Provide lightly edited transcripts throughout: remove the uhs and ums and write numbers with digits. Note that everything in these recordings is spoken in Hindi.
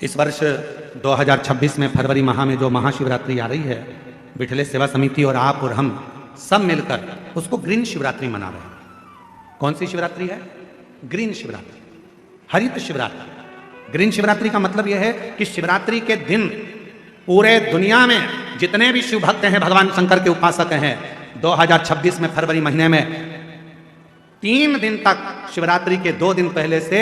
इस वर्ष 2026 में फरवरी माह में जो महाशिवरात्रि आ रही है, बिठले सेवा समिति और आप और हम सब मिलकर उसको ग्रीन शिवरात्रि मना रहे हैं। कौन सी शिवरात्रि है? ग्रीन शिवरात्रि, हरित शिवरात्रि। ग्रीन शिवरात्रि का मतलब यह है कि शिवरात्रि के दिन पूरे दुनिया में जितने भी शिव भक्त हैं, भगवान शंकर के उपासक हैं, 2026 में फरवरी महीने में 3 दिन तक शिवरात्रि के 2 दिन पहले से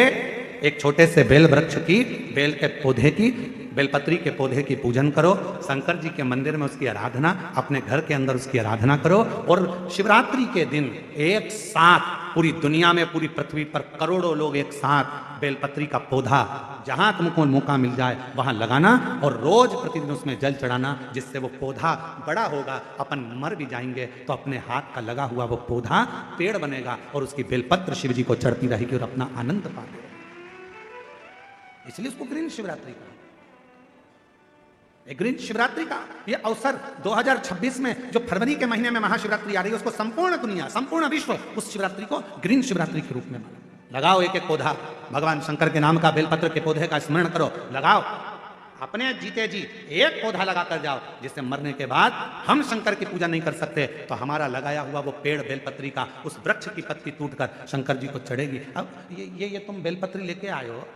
एक छोटे से बेल वृक्ष की, बेल के पौधे की, बेलपत्री के पौधे की पूजन करो। शंकर जी के मंदिर में उसकी आराधना, अपने घर के अंदर उसकी आराधना करो। और शिवरात्रि के दिन एक साथ पूरी दुनिया में, पूरी पृथ्वी पर करोड़ों लोग एक साथ बेलपत्री का पौधा जहां तुमको मौका मिल जाए वहां लगाना और रोज प्रतिदिन उसमें जल चढ़ाना, जिससे वो पौधा बड़ा होगा। अपन मर भी जाएंगे तो अपने हाथ का लगा हुआ वो पौधा पेड़ बनेगा और उसकी बेलपत्र शिव जी को चढ़ती रहेगी और अपना आनंद पाते। इसलिए उसको ग्रीन शिवरात्रि का, ग्रीन शिवरात्रि का ये अवसर 2026 में जो फरवरी के महीने में महाशिवरात्रि आ रही है, उसको संपूर्ण दुनिया, संपूर्ण विश्व उस शिवरात्रि को ग्रीन शिवरात्रि के रूप में माने। लगाओ एक एक पौधा, भगवान शंकर के नाम का बेलपत्र के पौधे का स्मरण करो, लगाओ। अपने जीते जी एक पौधा लगा कर जाओ, जिससे मरने के बाद हम शंकर की पूजा नहीं कर सकते तो हमारा लगाया हुआ वो पेड़ बेलपत्री का, उस वृक्ष की पत्ती टूटकर शंकर जी को चढ़ेगी। अब ये तुम बेलपत्री लेके आए हो,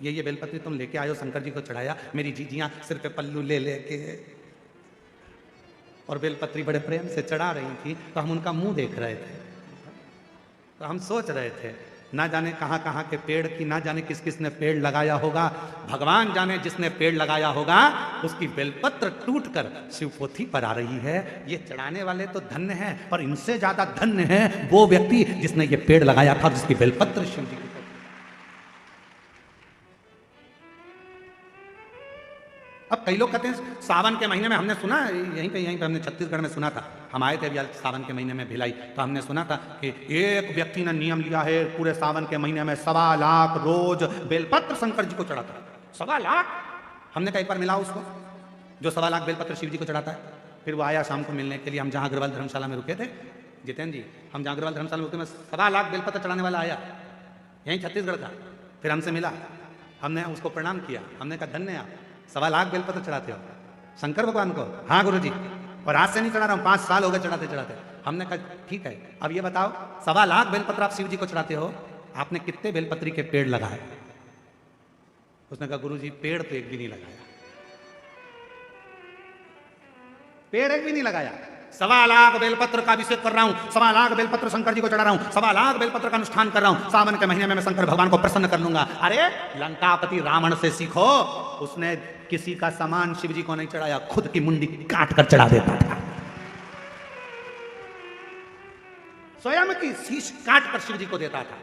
ये बेलपत्री तुम लेके आयो, शंकर जी को चढ़ाया, मेरी जीजियां सिर पे पल्लू ले लेके और बेलपत्री बड़े प्रेम से चढ़ा रही थी, तो हम उनका मुंह देख रहे थे। तो हम सोच रहे थे, ना जाने कहां कहां के पेड़ की, ना जाने किस किस ने पेड़ लगाया होगा, भगवान जाने जिसने पेड़ लगाया होगा उसकी बेलपत्र टूटकर शिवपोथी पर आ रही है। ये चढ़ाने वाले तो धन्य हैं, पर इनसे ज्यादा धन्य है वो व्यक्ति जिसने ये पेड़ लगाया था, जिसकी बेलपत्र शिव जी। अब कई लोग कहते हैं सावन के महीने में, हमने सुना यहीं पे हमने छत्तीसगढ़ में सुना था, हम आए थे अभी सावन के महीने में भिलाई, तो हमने सुना था कि एक व्यक्ति ने नियम लिया है पूरे सावन के महीने में 1.25 लाख रोज बेलपत्र शंकर जी को चढ़ाता है। 1.25 लाख! हमने कई बार मिला उसको जो 1.25 लाख बेलपत्र शिव जी को चढ़ाता है। फिर वो आया शाम को मिलने के लिए, हम जहाँ अग्रवाल धर्मशाला में रुके थे, जितेंद्र जी, हम जहाँ अग्रवाल धर्मशाला में रुके में 1.25 लाख बेलपत्र चढ़ाने वाला आया, यहीं छत्तीसगढ़ का। फिर हमसे मिला, हमने उसको प्रणाम किया, हमने कहा धन्य आप, 1.25 लाख बेलपत्र चढ़ाते हो शंकर भगवान को? हाँ गुरु जी, और आज से नहीं चढ़ा रहा हूँ, 5 साल हो गए चढ़ाते चढ़ाते। हमने कहा ठीक है, अब ये बताओ 1.25 लाख बेलपत्र आप शिव जी को चढ़ाते हो, आपने कितने बेलपत्री के पेड़ लगाए? उसने कहा गुरु जी पेड़ तो एक भी नहीं लगाया, पेड़ एक भी नहीं लगाया। 1.25 लाख बेलपत्र का अभिषेक कर रहा हूं, 1.25 लाख बेलपत्र शंकर जी को चढ़ा रहा हूं, 1.25 लाख बेलपत्र का अनुष्ठान कर रहा हूं, सावन के महीने में मैं शंकर भगवान को प्रसन्न कर लूंगा। अरे लंकापति रावण से सीखो, उसने किसी का सामान शिव जी को नहीं चढ़ाया, खुद की मुंडी काट कर चढ़ा देता था, स्वयं की शीश काट कर शिव जी को देता था।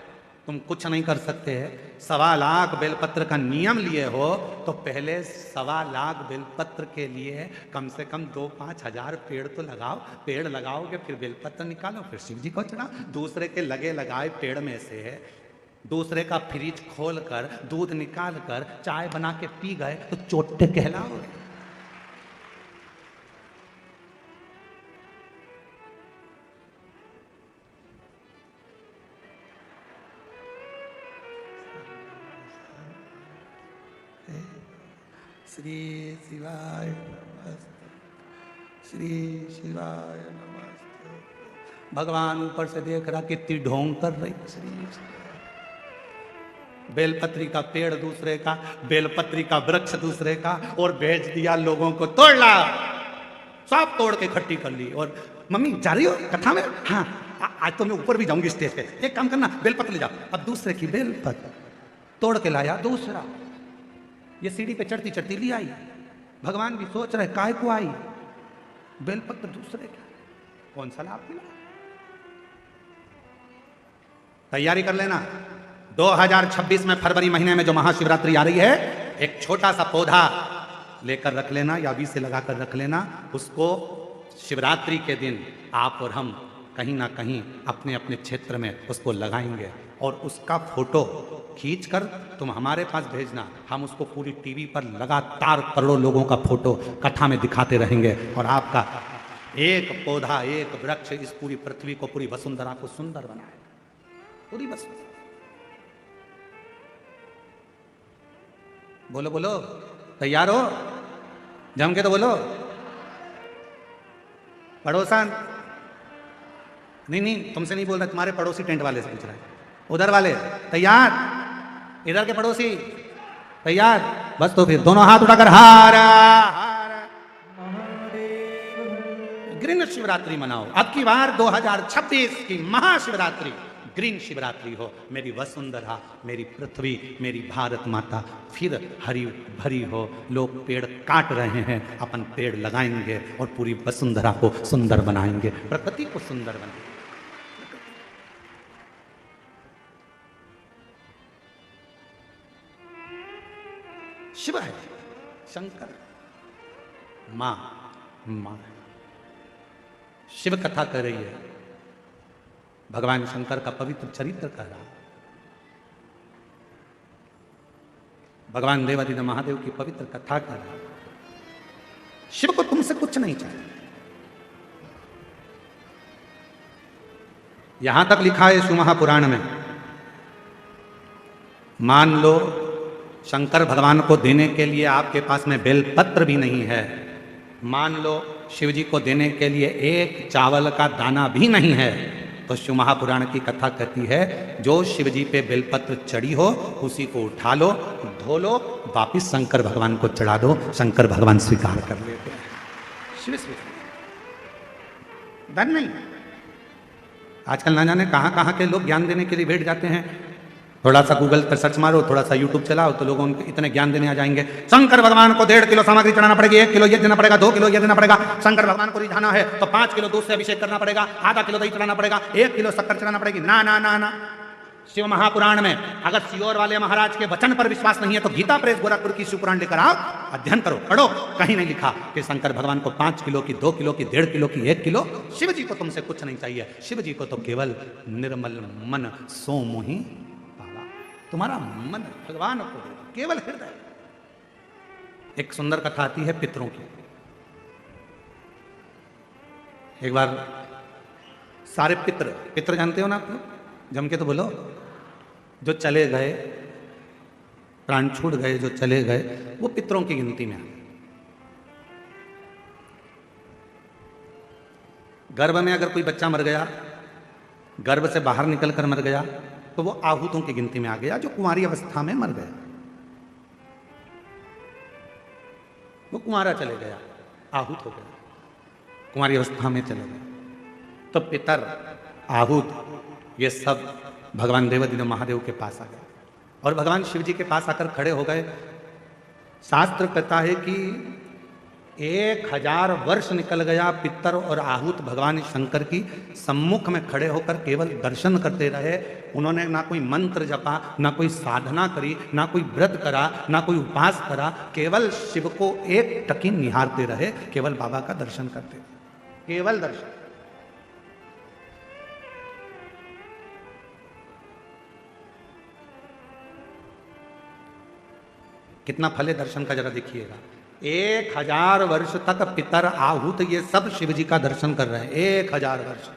तुम कुछ नहीं कर सकते। 1.25 लाख बेलपत्र का नियम लिए हो तो पहले 1.25 लाख बेलपत्र के लिए कम से कम 2-5 हजार पेड़ तो लगाओ। पेड़ लगाओगे फिर बेलपत्र निकालो, फिर शिव जी को चढ़ाओ। दूसरे के लगे लगाए पेड़ में से दूसरे का फ्रिज खोल कर दूध निकाल कर चाय बना के पी गए तो चोटे कहलाओगे। श्री शिवाय नमस्ते, श्री शिवाय नमस्ते। भगवान ऊपर से देख रहा कितनी ढोंग कर रही। श्री बेलपत्री का पेड़ दूसरे का, बेलपत्री का वृक्ष दूसरे का, और भेज दिया लोगों को तोड़ ला। सब तोड़ के इकट्ठी कर ली। और मम्मी जा रही हो कथा में? हाँ आज तो मैं ऊपर भी जाऊंगी स्टेज पे। एक काम करना, बेलपत्र ले जाओ। अब दूसरे की बेलपत्र तोड़ के लाया दूसरा, ये सीढ़ी पे चढ़ती चढ़ती ले आई। भगवान भी सोच रहे काय को आई, बेलपत्र दूसरे का, कौन सा लाभ मिला? तैयारी कर लेना, 2026 में फरवरी महीने में जो महाशिवरात्रि आ रही है, एक छोटा सा पौधा लेकर रख लेना या बीज से लगाकर रख लेना। उसको शिवरात्रि के दिन आप और हम कहीं ना कहीं अपने अपने क्षेत्र में उसको लगाएंगे और उसका फोटो खींचकर तुम हमारे पास भेजना। हम उसको पूरी टीवी पर लगातार करोड़ों लोगों का फोटो कथा में दिखाते रहेंगे और आपका एक पौधा, एक वृक्ष इस पूरी पृथ्वी को, पूरी वसुंधरा को सुंदर बनाएगा। पूरी वसुंधरा। बोलो बोलो, तैयार हो? जम के तो बोलो। पड़ोसन, नहीं नहीं तुमसे नहीं बोल रहा, तुम्हारे पड़ोसी टेंट वाले से पूछ रहा है। उधर वाले तैयार? इधर के पड़ोसी तैयार? बस तो फिर दोनों हाथ उठाकर हारा हारा ग्रीन शिवरात्रि मनाओ। अब की बार 2026 की महाशिवरात्रि ग्रीन शिवरात्रि हो। मेरी वसुंधरा, मेरी पृथ्वी, मेरी भारत माता फिर हरी भरी हो। लोग पेड़ काट रहे हैं, अपन पेड़ लगाएंगे और पूरी वसुंधरा को सुंदर बनाएंगे, प्रकृति को सुंदर बनाएंगे। शिव है, शंकर मां, मां शिव कथा कर रही है, भगवान शंकर का पवित्र चरित्र कह रहा, भगवान देवादिदेव महादेव की पवित्र कथा कर रहा। शिव को तुमसे कुछ नहीं चाहिए। यहां तक लिखा है शिव महापुराण में, मान लो शंकर भगवान को देने के लिए आपके पास में बेलपत्र भी नहीं है, मान लो शिव जी को देने के लिए एक चावल का दाना भी नहीं है, तो शिव महापुराण की कथा कहती है जो शिव जी पे बेलपत्र चढ़ी हो उसी को उठा लो, धो लो, वापिस शंकर भगवान को चढ़ा दो, शंकर भगवान स्वीकार कर लेते हैं। शिव स्वीकार धन नहीं। आजकल ना जाने कहां कहां के लोग ज्ञान देने के लिए बैठ जाते हैं। थोड़ा सा गूगल पर सर्च मारो, थोड़ा सा यूट्यूब चलाओ, तो लोगों को इतने ज्ञान देने आ जाएंगे। शंकर भगवान को 1.5 किलो सामग्री चढ़ाना पड़ेगी, 1 किलो ये देना पड़ेगा, 2 किलो ये देना पड़ेगा। शंकर भगवान को रिझाना है तो 5 किलो दूध से अभिषेक करना पड़ेगा, आधा किलो दही चढ़ाना पड़ेगा, 1 किलो शक्कर चढ़ाना पड़ेगी। ना ना ना ना, शिव महापुराण में अगर सियोर वाले महाराज के वचन पर विश्वास नहीं है तो गीता प्रेस गोरखपुर की शिव पुराण लेकर आओ, अध्ययन करो, पढ़ो। कहीं नहीं लिखा कि शंकर भगवान को 5 किलो की, 2 किलो की, 1.5 किलो की, 1 किलो। शिव जी को तुमसे कुछ नहीं चाहिए। शिव जी को तो केवल निर्मल मन सो मोहि पावा। तुम्हारा मन भगवान को दे, केवल हृदय। एक सुंदर कथा आती है पितरों की। एक बार सारे पितर जानते हो ना आप लोग, जम के तो बोलो, जो चले गए, प्राण छूट गए, जो चले गए, वो पितरों की गिनती में आ गए। गर्भ में अगर कोई बच्चा मर गया, गर्भ से बाहर निकलकर मर गया, तो वो आहूतों की गिनती में आ गया, जो कुंवारी अवस्था में मर गया। वो कुंवारा चले गया, आहूत हो गया, कुंवारी अवस्था में चले गए। तो पितर, आहूत, ये सब भगवान देवादिदेव महादेव के पास आ गए और भगवान शिव जी के पास आकर खड़े हो गए। शास्त्र कहता है कि 1000 वर्ष निकल गया, पितर और आहूत भगवान शंकर की सम्मुख में खड़े होकर केवल दर्शन करते रहे। उन्होंने ना कोई मंत्र जपा, ना कोई साधना करी, ना कोई व्रत करा, ना कोई उपास करा, केवल शिव को एक टकी निहारते रहे, केवल बाबा का दर्शन करते रहे, केवल दर्शन। कितना फल है दर्शन का, जरा देखिएगा। 1000 वर्ष तक पितर, आहूत, ये सब शिव जी का दर्शन कर रहे हैं। 1000 वर्ष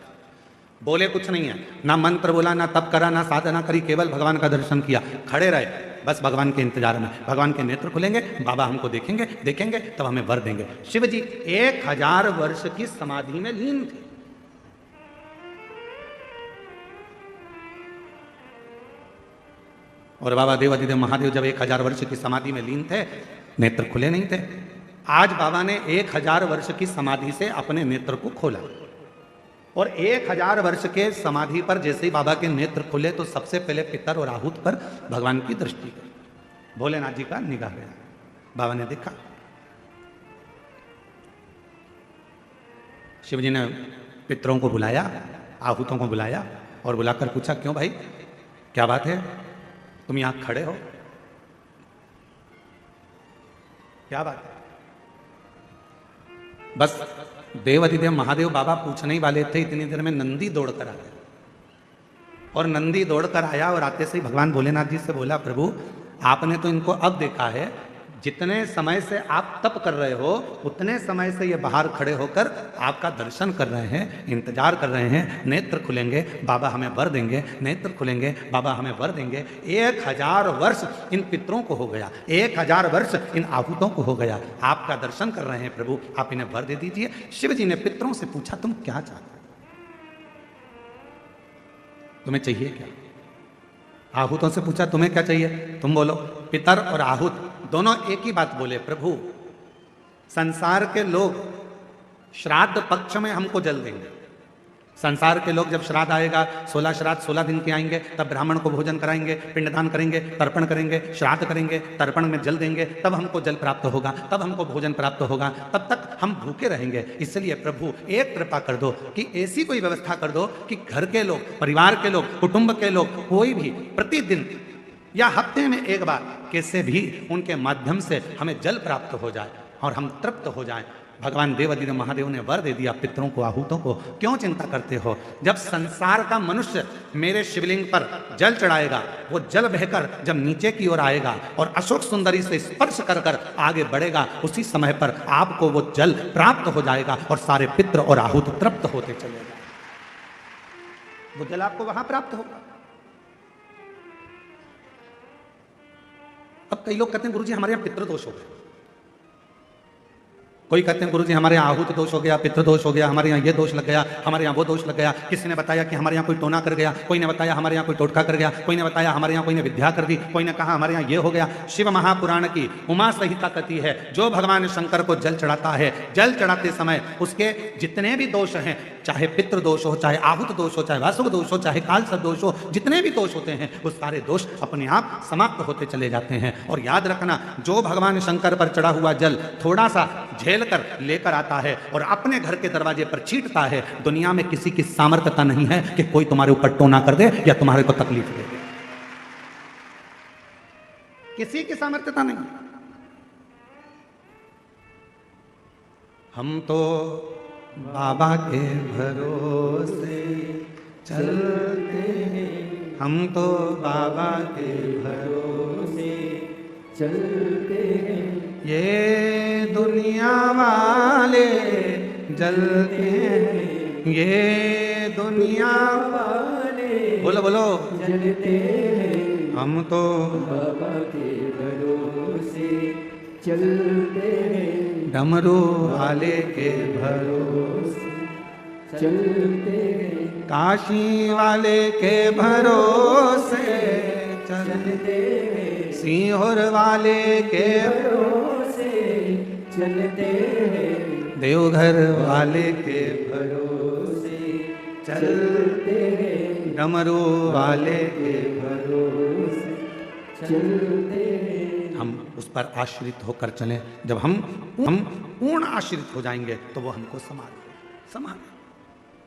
बोले कुछ नहीं है, ना मंत्र बोला, ना तप करा, ना साधना करी, केवल भगवान का दर्शन किया, खड़े रहे बस भगवान के इंतजार में। भगवान के नेत्र खुलेंगे, बाबा हमको देखेंगे, देखेंगे तब हमें वर देंगे। शिव जी 1000 वर्ष की समाधि में लीन थे। और बाबा देवादिदेव महादेव जब 1000 वर्ष की समाधि में लीन थे, नेत्र खुले नहीं थे। आज बाबा ने 1000 वर्ष की समाधि से अपने नेत्र को खोला और 1000 वर्ष के समाधि पर जैसे ही बाबा के नेत्र खुले तो सबसे पहले पितर और आहूत पर भगवान की दृष्टि गई। भोलेनाथ जी का निगाह गया, बाबा ने देखा। शिव जी ने पितरों को बुलाया, आहूतों को बुलाया और बुलाकर पूछा, क्यों भाई, क्या बात है, तुम यहां खड़े हो, क्या बात है? बस देवादिदेव महादेव बाबा पूछने ही वाले थे, इतनी देर में नंदी दौड़कर आ गया। और नंदी दौड़कर आया और आते से ही भगवान भोलेनाथ जी से बोला, प्रभु आपने तो इनको अब देखा है, जितने समय से आप तप कर रहे हो उतने समय से ये बाहर खड़े होकर आपका दर्शन कर रहे हैं, इंतजार कर रहे हैं। नेत्र खुलेंगे बाबा हमें वर देंगे, नेत्र खुलेंगे बाबा हमें वर देंगे। 1000 वर्ष इन पितरों को हो गया, 1000 वर्ष इन आहूतों को हो गया, आपका दर्शन कर रहे हैं प्रभु, आप इन्हें वर दे दीजिए। शिव जी ने पितरों से पूछा तुम क्या चाहते हो, तुम्हें चाहिए क्या? आहूतों से पूछा तुम्हें क्या चाहिए, तुम बोलो। पितर और आहूत दोनों एक ही बात बोले, प्रभु संसार के लोग श्राद्ध पक्ष में हमको जल देंगे। संसार के लोग जब श्राद्ध आएगा, 16 श्राद्ध 16 दिन के आएंगे, तब ब्राह्मण को भोजन कराएंगे, पिंडदान करेंगे, तर्पण करेंगे, श्राद्ध करेंगे, तर्पण में जल देंगे, तब हमको जल प्राप्त होगा, तब हमको भोजन प्राप्त होगा, तब तक हम भूखे रहेंगे। इसलिए प्रभु एक कृपा कर दो कि ऐसी कोई व्यवस्था कर दो कि घर के लोग, परिवार के लोग, कुटुंब के लोग, कोई भी प्रतिदिन या हफ्ते में एक बार कैसे भी उनके माध्यम से हमें जल प्राप्त हो जाए और हम तृप्त हो जाएं। भगवान देवाधिदेव महादेव ने वर दे दिया पितरों को, आहूतों को। क्यों चिंता करते हो? जब संसार का मनुष्य मेरे शिवलिंग पर जल चढ़ाएगा, वो जल बहकर जब नीचे की ओर आएगा और अशोक सुंदरी से स्पर्श कर कर आगे बढ़ेगा, उसी समय पर आपको वो जल प्राप्त हो जाएगा और सारे पितर और आहूत तृप्त होते चले जाएंगे। वो जल आपको वहां प्राप्त होगा। अब कई लोग कहते हैं गुरुजी हमारे यहाँ पितृ दोष हो गए, कोई कहते हैं गुरुजी हमारे यहाँ आहूत दोष हो गया, पितृ दोष हो गया, हमारे यहाँ ये दोष लग गया, हमारे यहाँ वो दोष लग गया। किसी ने बताया कि हमारे यहाँ कोई टोना कर गया, कोई ने बताया हमारे यहाँ कोई टोटका कर गया, कोई ने बताया हमारे यहाँ कोई ने विद्या कर दी, कोई ने कहा हमारे यहाँ ये हो गया। शिव महापुराण की उमा संहिता कहती है, जो भगवान शंकर को जल चढ़ाता है, जल चढ़ाते समय उसके जितने भी दोष हैं, चाहे पितृ दोष हो, चाहे आहूत दोष हो, चाहे वासुक दोष हो, चाहे कालसर्प दोष हो, जितने भी दोष होते हैं वो सारे दोष अपने आप समाप्त होते चले जाते हैं। और याद रखना, जो भगवान शंकर पर चढ़ा हुआ जल थोड़ा सा झेल कर लेकर आता है और अपने घर के दरवाजे पर छींटता है, दुनिया में किसी की सामर्थ्यता नहीं है कि कोई तुम्हारे ऊपर टोना कर दे या तुम्हारे को तकलीफ दे दे। किसी की सामर्थ्यता नहीं। हम तो बाबा के भरोसे चलते हैं, हम तो बाबा के भरोसे चलते हैं। ये दुनिया वाले जलते हैं, ये दुनिया वाले बोलो बोलो जलते हैं। हम तो बाबा के भरोसे चलते हैं, डमरू वाले के भरोसे चलते हैं, काशी वाले के भरोसे चलते हैं, सीहोर वाले के भरोसे चलते हैं, देवघर वाले के भरोसे चलते हैं, डमरू वाले के भरोसे चलते हैं। हम उस पर आश्रित होकर चलें। जब हम पूर्ण आश्रित हो जाएंगे तो वो हमको संभाल।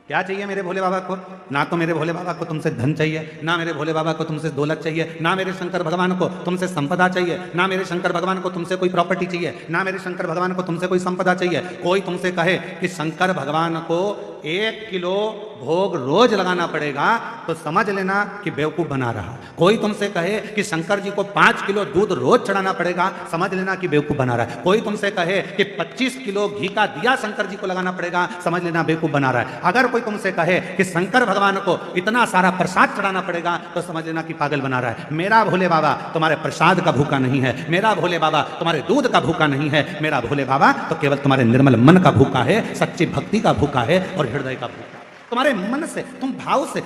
क्या चाहिए मेरे भोले बाबा को? ना तो मेरे भोले बाबा को तुमसे धन चाहिए, ना मेरे भोले बाबा को तुमसे दौलत चाहिए, ना मेरे शंकर भगवान को तुमसे संपदा चाहिए, ना मेरे शंकर भगवान को तुमसे कोई प्रॉपर्टी चाहिए, ना मेरे शंकर भगवान को तुमसे कोई संपदा चाहिए। कोई तुमसे कहे कि शंकर भगवान को 1 किलो भोग रोज लगाना पड़ेगा तो समझ लेना कि बेवकूफ बना रहा। कोई तुमसे कहे कि शंकर जी को 5 किलो दूध रोज चढ़ाना पड़ेगा, समझ लेना कि बेवकूफ बना रहा है। कोई तुमसे कहे कि 25 किलो घी का दिया शंकर जी को लगाना पड़ेगा, समझ लेना बेवकूफ बना रहा है। अगर कोई तुमसे कहे कि शंकर भगवान को इतना सारा प्रसाद चढ़ाना पड़ेगा तो समझ लेना कि पागल बना रहा है। मेरा भोले बाबा तुम्हारे प्रसाद का भूखा नहीं है, मेरा भोले बाबा तुम्हारे दूध का भूखा नहीं है, मेरा भोले बाबा तो केवल तुम्हारे निर्मल मन का भूखा है, सच्ची भक्ति का भूखा है और हृदय का भूखा। तुम्हारे मन से, तुम भाव से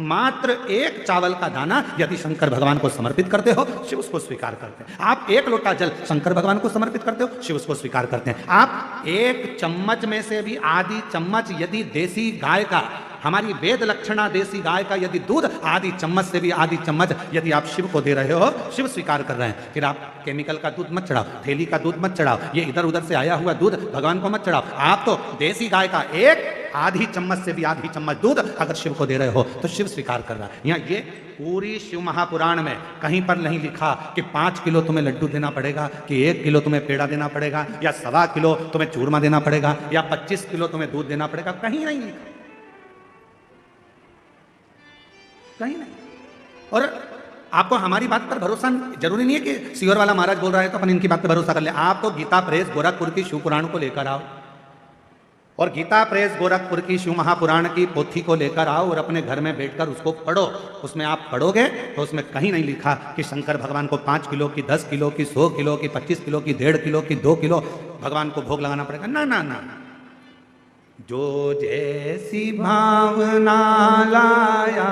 मात्र एक चावल का दाना यदि शंकर भगवान को समर्पित करते हो, शिव उसको स्वीकार करते हैं। आप 1 लोटा जल शंकर भगवान को समर्पित करते हो, शिव उसको स्वीकार करते हैं। आप 1 चम्मच में से भी आधी चम्मच यदि देसी गाय का, हमारी वेद लक्षणा देसी गाय का यदि दूध आधी चम्मच से भी आधी चम्मच यदि आप शिव को दे रहे हो, शिव स्वीकार कर रहे हैं। फिर आप केमिकल का दूध मत चढ़ाओ, थैली का दूध मत चढ़ाओ, ये इधर उधर से आया हुआ दूध भगवान को मत चढ़ाओ। आप तो देसी गाय का 1 आधी चम्मच से भी आधी चम्मच दूध अगर शिव को दे रहे हो तो शिव स्वीकार कर रहा है। यहाँ ये पूरी शिव महापुराण में कहीं पर नहीं लिखा कि 5 किलो तुम्हें लड्डू देना पड़ेगा, कि 1 किलो तुम्हें पेड़ा देना पड़ेगा, या 1.25 किलो तुम्हें चूरमा देना पड़ेगा, या 25 किलो तुम्हें दूध देना पड़ेगा। कहीं नहीं लिखा, कहीं नहीं। और आपको हमारी बात पर भरोसा जरूरी नहीं है कि सीहोर वाला महाराज बोल रहा है तो अपन इनकी बात पर भरोसा कर ले। आप तो गीता प्रेस गोरखपुर की शिव पुराण को लेकर आओ, और गीता प्रेस गोरखपुर की शिव महापुराण की पोथी को लेकर आओ और अपने घर में बैठकर उसको पढ़ो। उसमें आप पढ़ोगे तो उसमें कहीं नहीं लिखा कि शंकर भगवान को 5 किलो की, 10 किलो की, 100 किलो की, 25 किलो की, 1.5 किलो की, 2 किलो भगवान को भोग लगाना पड़ेगा। ना ना ना, जो जैसी भावना लाया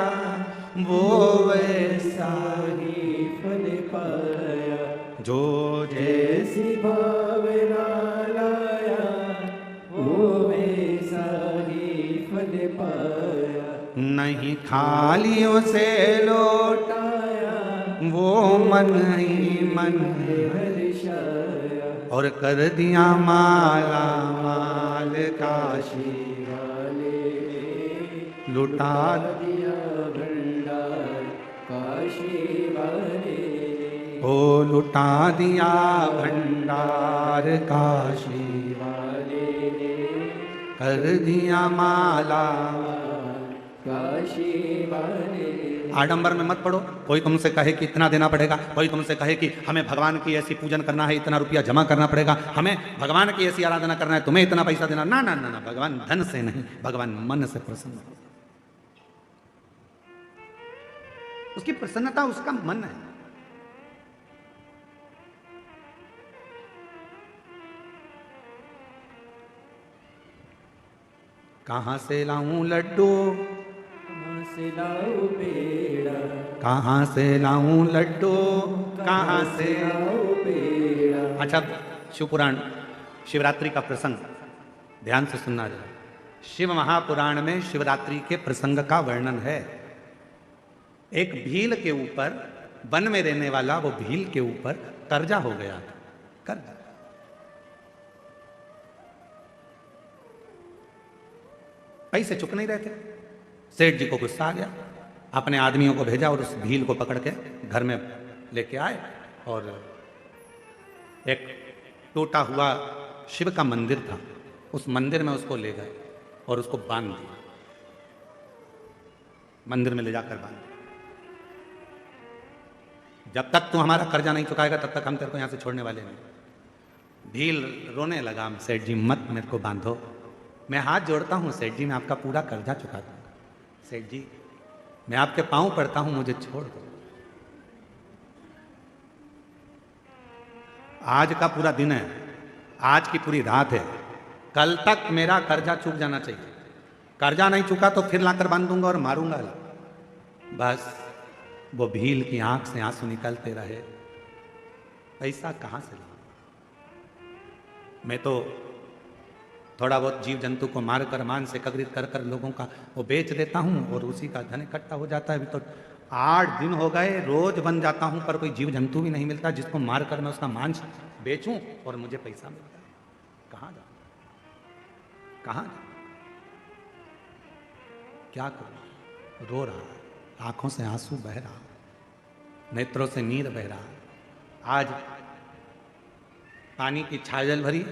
वो वैसा ही फल पाया, जो जैसी भावना लाया वो वैसा ही फल पाया, नहीं खाली उसे लौटाया वो मन ही मन हर्षाया, और कर दिया माला माल काशी वाले, लुटा दिया भंडार काशी वाले, ओ लुटा दिया भंडार काशी वाले, कर दिया माला काशी वाले। आडंबर में मत पड़ो। कोई तुमसे कहे कि इतना देना पड़ेगा, कोई तुमसे कहे कि हमें भगवान की ऐसी पूजन करना है, इतना रुपया जमा करना पड़ेगा, हमें भगवान की ऐसी आराधना करना है, तुम्हें इतना पैसा देना। ना ना ना ना, भगवान धन से नहीं, भगवान मन से प्रसन्न हो। उसकी प्रसन्नता उसका मन है। कहां से लाऊं लड्डू, कहां से लाऊं पेड़ा, कहां से लाऊं लड्डू, कहां से लाऊं पेड़ा। अच्छा, शिवपुराण शिवरात्रि का प्रसंग ध्यान से सुनना जरा। शिव महापुराण में शिवरात्रि के प्रसंग का वर्णन है। एक भील के ऊपर, वन में रहने वाला वो भील के ऊपर कर्जा हो गया था। कर्जा, पैसे चुक नहीं रहे थे। सेठ जी को गुस्सा आ गया, अपने आदमियों को भेजा और उस भील को पकड़ के घर में लेके आए और एक टूटा हुआ शिव का मंदिर था, उस मंदिर में उसको ले गए और उसको बांध दिया। मंदिर में ले जाकर बांध दिया। जब तक तू हमारा कर्जा नहीं चुकाएगा तब तक हम तेरे को यहां से छोड़ने वाले नहीं। भील रोने लगा, सेठ जी मत मेरे को बांधो, मैं हाथ जोड़ता हूं सेठ जी, मैं आपका पूरा कर्जा चुका दूंगा। सेठ जी मैं आपके पांव पड़ता हूं, मुझे छोड़ दो। आज का पूरा दिन है, आज की पूरी रात है, कल तक मेरा कर्जा चूक जाना चाहिए। कर्जा नहीं चुका तो फिर लाकर बांध दूंगा और मारूंगा। बस वो भील की आंख से आंसू निकलते रहे। पैसा कहां से ला? मैं तो थोड़ा बहुत जीव जंतु को मारकर मांस एकत्रित कर कर लोगों का वो बेच देता हूं और उसी का धन इकट्ठा हो जाता है। अभी तो 8 दिन हो गए, रोज बन जाता हूं पर कोई जीव जंतु भी नहीं मिलता जिसको मारकर मैं उसका मांस बेचूं और मुझे पैसा मिलता है। कहां जा, कहां जा, क्या करूं? रो रहा, आंखों से आंसू बह रहा, नेत्रों से नीर बह रहा। आज पानी की छाजल भरी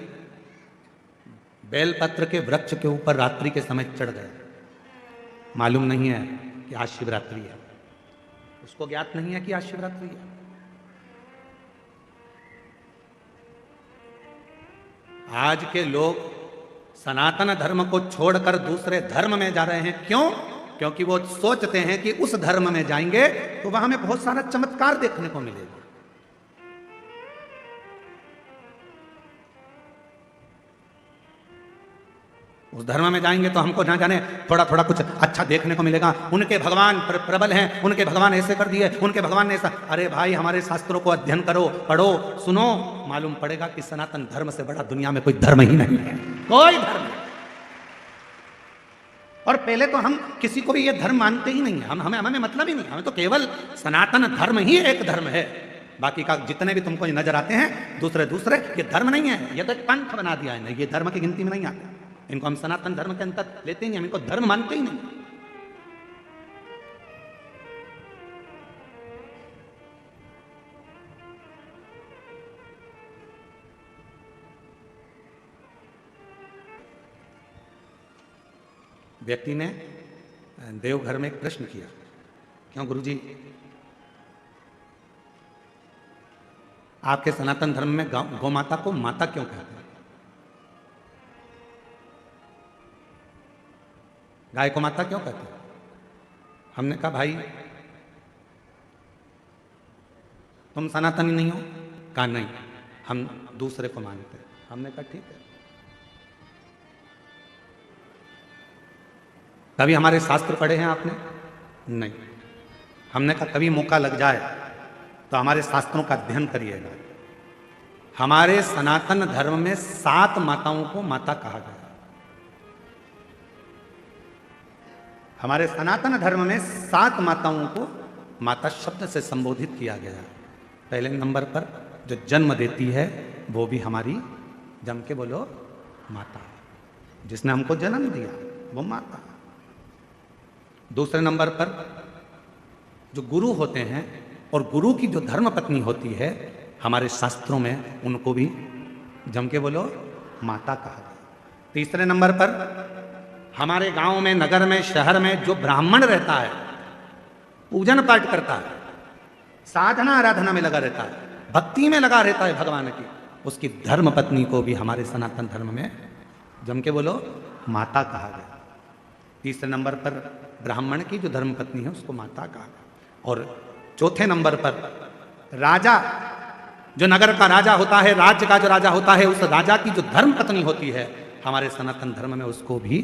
बेलपत्र के वृक्ष के ऊपर रात्रि के समय चढ़ गए। मालूम नहीं है कि आज शिवरात्रि है, उसको ज्ञात नहीं है कि आज शिवरात्रि है। आज के लोग सनातन धर्म को छोड़कर दूसरे धर्म में जा रहे हैं। क्यों? क्योंकि वो सोचते हैं कि उस धर्म में जाएंगे तो वहां हमें बहुत सारा चमत्कार देखने को मिलेगा। उस धर्म में जाएंगे तो हमको ना जाने थोड़ा थोड़ा कुछ अच्छा देखने को मिलेगा। उनके भगवान प्रबल हैं, उनके भगवान ऐसे कर दिए, उनके भगवान ने ऐसा। अरे भाई, हमारे शास्त्रों को अध्ययन करो, पढ़ो, सुनो, मालूम पड़ेगा कि सनातन धर्म से बड़ा दुनिया में कोई धर्म ही नहीं है, कोई धर्म नहीं। और पहले तो हम किसी को भी ये धर्म मानते ही नहीं है। हमें मतलब ही नहीं, हमें तो केवल सनातन धर्म ही एक धर्म है। बाकी का जितने भी तुमको नजर आते हैं दूसरे दूसरे, ये धर्म नहीं है, ये तो पंथ बना दिया है। ये धर्म की गिनती में नहीं आते। इनको हम सनातन धर्म के अंतर लेते ही नहीं, हम इनको धर्म मानते ही नहीं। व्यक्ति ने देवघर में एक प्रश्न किया, क्यों गुरुजी आपके सनातन धर्म में गौ माता को माता क्यों कहते हैं? गाय को माता क्यों कहते हैं? हमने कहा भाई तुम सनातनी नहीं हो? कहा नहीं, हम दूसरे को मानते हैं। हमने कहा ठीक है। कभी हमारे शास्त्र पढ़े हैं आपने? नहीं। हमने कहा कभी मौका लग जाए तो हमारे शास्त्रों का अध्ययन करिएगा। हमारे सनातन धर्म में 7 माताओं को माता कहा गया। हमारे सनातन धर्म में 7 माताओं को माता शब्द से संबोधित किया गया। पहले नंबर पर जो जन्म देती है वो भी हमारी, जम के बोलो, माता। जिसने हमको जन्म दिया वो माता। दूसरे नंबर पर जो गुरु होते हैं और गुरु की जो धर्म पत्नी होती है, हमारे शास्त्रों में उनको भी जम के बोलो माता कहा गया। तीसरे नंबर पर हमारे गांव में, नगर में, शहर में जो ब्राह्मण रहता है, पूजन पाठ करता है, साधना आराधना में लगा रहता है, भक्ति में लगा रहता है भगवान की, उसकी धर्म पत्नी को भी हमारे सनातन धर्म में जम के बोलो माता कहा गया। तीसरे नंबर पर ब्राह्मण की जो धर्म पत्नी है उसको माता कहा गया। और चौथे नंबर पर राजा, जो नगर का राजा होता है, राज्य का जो राजा होता है, उस राजा की जो धर्म पत्नी होती है, हमारे सनातन धर्म में उसको भी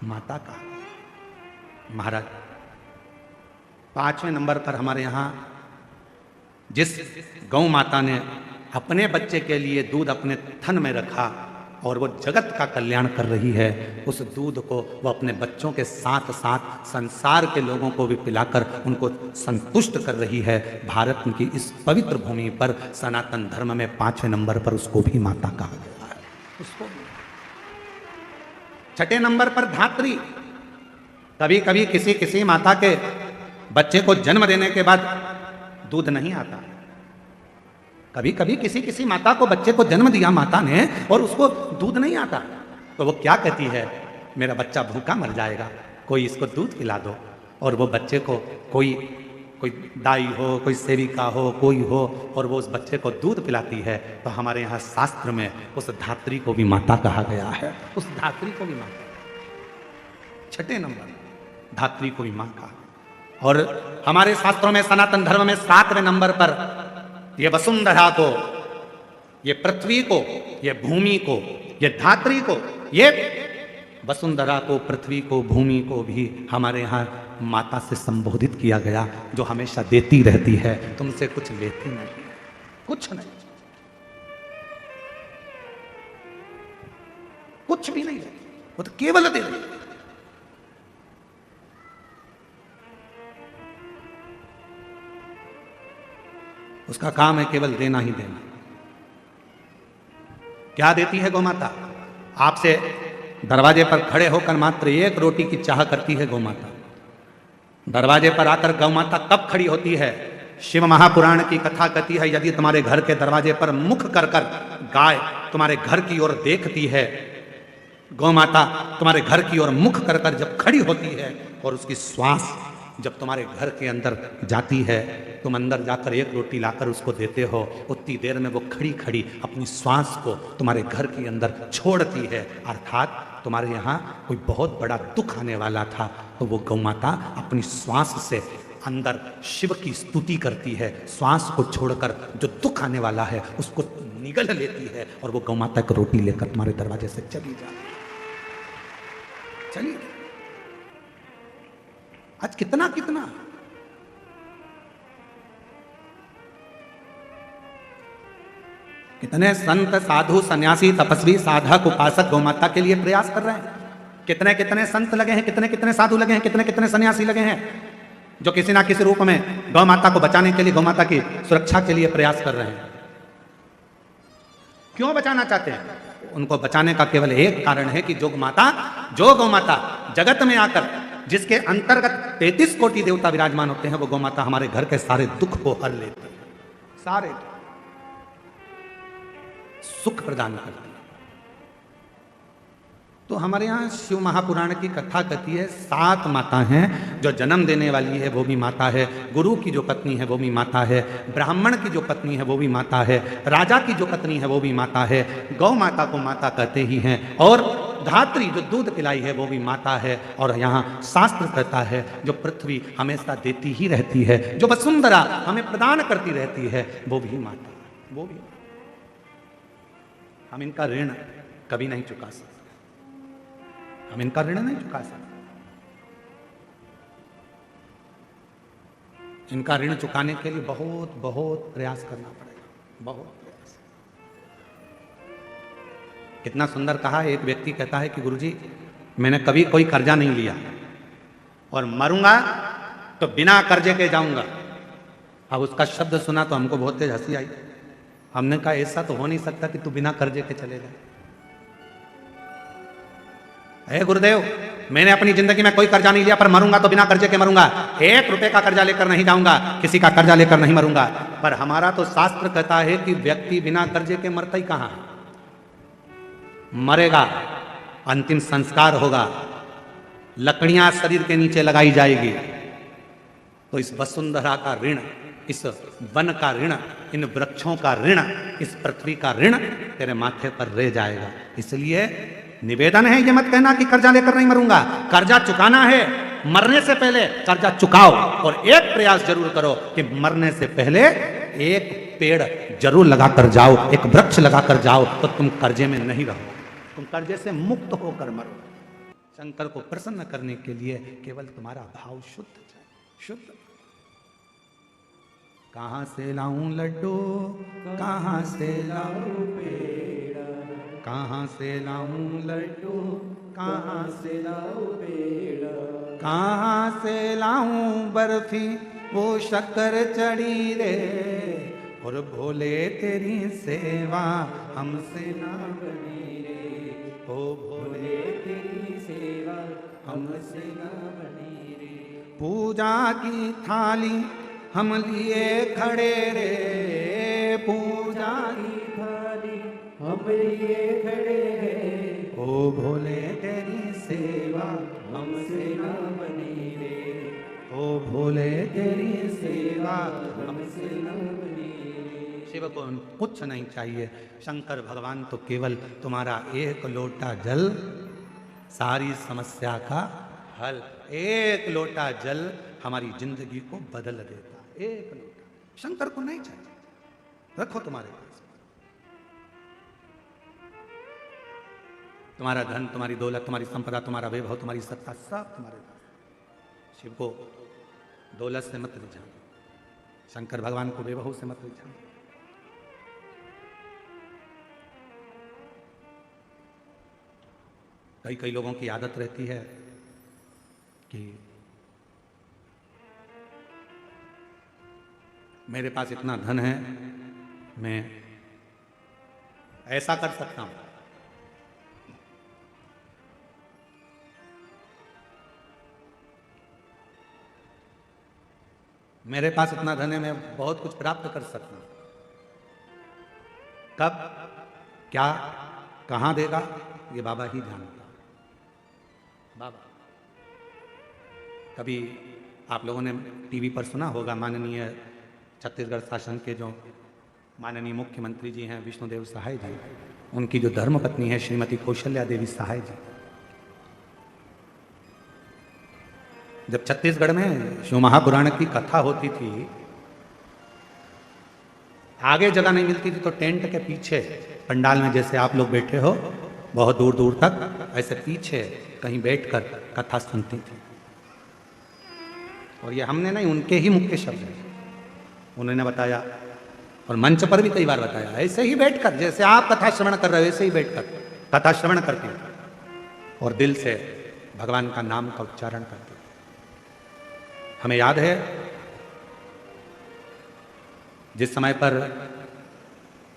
माता कहा गया। महाराज, 5वें नंबर पर हमारे यहाँ जिस गौ माता ने अपने बच्चे के लिए दूध अपने थन में रखा और वो जगत का कल्याण कर रही है, उस दूध को वो अपने बच्चों के साथ साथ संसार के लोगों को भी पिलाकर उनको संतुष्ट कर रही है। भारत की इस पवित्र भूमि पर सनातन धर्म में 5वें नंबर पर उसको भी माता कहा गया है। उसको 6ठे नंबर पर धात्री। कभी कभी किसी माता के बच्चे को जन्म देने के बाद दूध नहीं आता। कभी कभी किसी माता को बच्चे को जन्म दिया माता ने और उसको दूध नहीं आता, तो वो क्या कहती है, मेरा बच्चा भूखा मर जाएगा, कोई इसको दूध पिला दो। और वो बच्चे को कोई दाई हो, कोई सेविका हो, कोई हो, और वो उस बच्चे को दूध पिलाती है। तो हमारे यहाँ शास्त्र में उस धात्री को भी माता कहा गया है। उस धात्री को भी माता, 6ठे नंबर धात्री को भी मां कहा। और हमारे शास्त्रों में, सनातन धर्म में 7वें नंबर पर ये वसुंधरा को, ये पृथ्वी को, ये भूमि को, ये धात्री को, ये वसुंधरा को, पृथ्वी को, भूमि को भी हमारे यहाँ माता से संबोधित किया गया, जो हमेशा देती रहती है, तुमसे कुछ लेती नहीं, कुछ नहीं, कुछ भी नहीं लेती, वो तो केवल दे रही है। उसका काम है केवल देना ही देना। क्या देती है गौ माता? आपसे दरवाजे पर खड़े होकर मात्र 1 रोटी की चाह करती है गौ माता। दरवाजे पर आकर गौ माता कब खड़ी होती है? शिव महापुराण की कथा कहती है, यदि तुम्हारे घर के दरवाजे पर मुख कर गाय तुम्हारे घर की ओर देखती है, गौ माता तुम्हारे घर की ओर मुख कर जब खड़ी होती है और उसकी श्वास जब तुम्हारे घर के अंदर जाती है, तुम अंदर जाकर 1 रोटी लाकर उसको देते हो, उतनी देर में वो खड़ी खड़ी अपनी श्वास को तुम्हारे घर के अंदर छोड़ती है। अर्थात तुम्हारे यहाँ कोई बहुत बड़ा दुख आने वाला था, तो वो गौ माता अपनी श्वास से अंदर शिव की स्तुति करती है, श्वास को छोड़कर जो दुख आने वाला है उसको निगल लेती है, और वो गौ माता को रोटी लेकर तुम्हारे दरवाजे से चली जाती है। चलिए, आज कितना कितने संत, साधु, सन्यासी, तपस्वी, साधक, उपासक गौ माता के लिए प्रयास कर रहे हैं। कितने संत लगे हैं, कितने साधु लगे हैं, कितने सन्यासी लगे हैं, जो किसी ना किसी रूप में गौ माता को बचाने के लिए, गौ माता की सुरक्षा के लिए प्रयास कर रहे हैं। क्यों बचाना चाहते हैं? उनको बचाने का केवल एक कारण है कि जो गौ माता जगत में आकर, जिसके अंतर्गत 33 कोटि देवता विराजमान होते हैं, वो गौ माता हमारे घर के सारे दुख को हर लेती है, सारे सुख प्रदान करती है। तो हमारे यहाँ शिव महापुराण की कथा कहती है 7 माता हैं, जो जन्म देने वाली है वो भी माता है, गुरु की जो पत्नी है वो भी माता है, ब्राह्मण की जो पत्नी है वो भी माता है, राजा की जो पत्नी है वो भी माता है, गौ माता को माता कहते ही हैं, और धात्री जो दूध पिलाई है वो भी माता है। और यहाँ शास्त्र कहता है जो पृथ्वी हमेशा देती ही रहती है, जो वसुंधरा हमें प्रदान करती रहती है, वो भी माता है, वो भी। हम इनका ऋण कभी नहीं चुका सकते, हम इनका ऋण नहीं चुका सकते। इनका ऋण चुकाने के लिए बहुत बहुत प्रयास करना पड़ेगा, बहुत प्रयास। कितना सुंदर कहा, एक व्यक्ति कहता है कि गुरुजी मैंने कभी कोई कर्जा नहीं लिया और मरूंगा तो बिना कर्जे के जाऊंगा। अब उसका शब्द सुना तो हमको बहुत तेज हंसी आई। हमने कहा ऐसा तो हो नहीं सकता कि तू बिना कर्जे के चले जाए। हे गुरुदेव, मैंने अपनी जिंदगी में कोई कर्जा नहीं लिया, पर मरूंगा तो बिना कर्जे के मरूंगा, 1 रुपए का कर्जा लेकर नहीं जाऊंगा, किसी का कर्जा लेकर नहीं मरूंगा। पर हमारा तो शास्त्र कहता है कि व्यक्ति बिना कर्जे के मरता ही कहां, मरेगा, अंतिम संस्कार होगा, लकड़ियां शरीर के नीचे लगाई जाएगी। तो इस वसुंधरा का ऋण, इस वन का ऋण, इन वृक्षों का ऋण, इस पृथ्वी का ऋण तेरे माथे पर रह जाएगा। इसलिए निवेदन है, ये मत कहना कि कर्जा लेकर नहीं मरूंगा। कर्जा चुकाना है, मरने से पहले कर्जा चुकाओ, और एक प्रयास जरूर करो कि मरने से पहले एक पेड़ जरूर लगाकर जाओ, एक वृक्ष लगाकर जाओ, तो तुम कर्जे में नहीं रहो, तुम कर्जे से मुक्त होकर मरो। शंकर को प्रसन्न करने के लिए केवल तुम्हारा भाव शुद्ध चाहिए, शुद्ध। कहां से लाऊं लड्डू, कहां से लाऊं पेड़ा, कहां से लाऊं लड्डू, कहां से लाऊं पेड़ा, कहां से लाऊं बर्फी वो शक्कर चढ़ी रे, और भोले तेरी सेवा हमसे ना बनी रे, ओ भोले तेरी सेवा हमसे ना बनी रे। पूजा की थाली हम लिए खड़े रे, पूजा की थाली हम लिए खड़े रे, ओ भोले तेरी सेवा हमसे ना बनी रे, ओ भोले तेरी सेवा हमसे ना बनी रे। शिव को कुछ नहीं चाहिए, शंकर भगवान तो केवल तुम्हारा एक लोटा जल सारी समस्या का हल, एक लोटा जल हमारी जिंदगी को बदल देता, एक लोटा। शंकर को नहीं चाहिए, रखो तुम्हारे पास। तुम्हारा धन, तुम्हारी दौलत, तुम्हारी संपदा, तुम्हारा वैभव, तुम्हारी सत्ता, सब तुम्हारे पास। शिव को दौलत से मत रिझाओ, शंकर भगवान को वैभव से मत रिझाओ। कई लोगों की आदत रहती है कि मेरे पास इतना धन है, मैं ऐसा कर सकता हूं। मेरे पास इतना धन है, मैं बहुत कुछ प्राप्त कर सकता हूं। कब, क्या, कहां देगा, ये बाबा ही जानता। बाबा, कभी आप लोगों ने टीवी पर सुना होगा, माननीय छत्तीसगढ़ शासन के जो माननीय मुख्यमंत्री जी हैं विष्णुदेव सहाय जी, उनकी जो धर्मपत्नी है श्रीमती कौशल्या देवी सहाय जी, जब छत्तीसगढ़ में शिव महापुराण की कथा होती थी, आगे जगह नहीं मिलती थी, तो टेंट के पीछे पंडाल में जैसे आप लोग बैठे हो, बहुत दूर दूर तक ऐसे पीछे कहीं बैठकर कथा सुनती थी। और ये हमने नहीं, उनके ही मुख्य शब्द हैं, उन्होंने बताया, और मंच पर भी कई बार बताया, ऐसे ही बैठकर, जैसे आप कथा श्रवण कर रहे हो, ऐसे ही बैठकर कथा श्रवण करते हैं और दिल से भगवान का नाम का उच्चारण करते हैं। हमें याद है जिस समय पर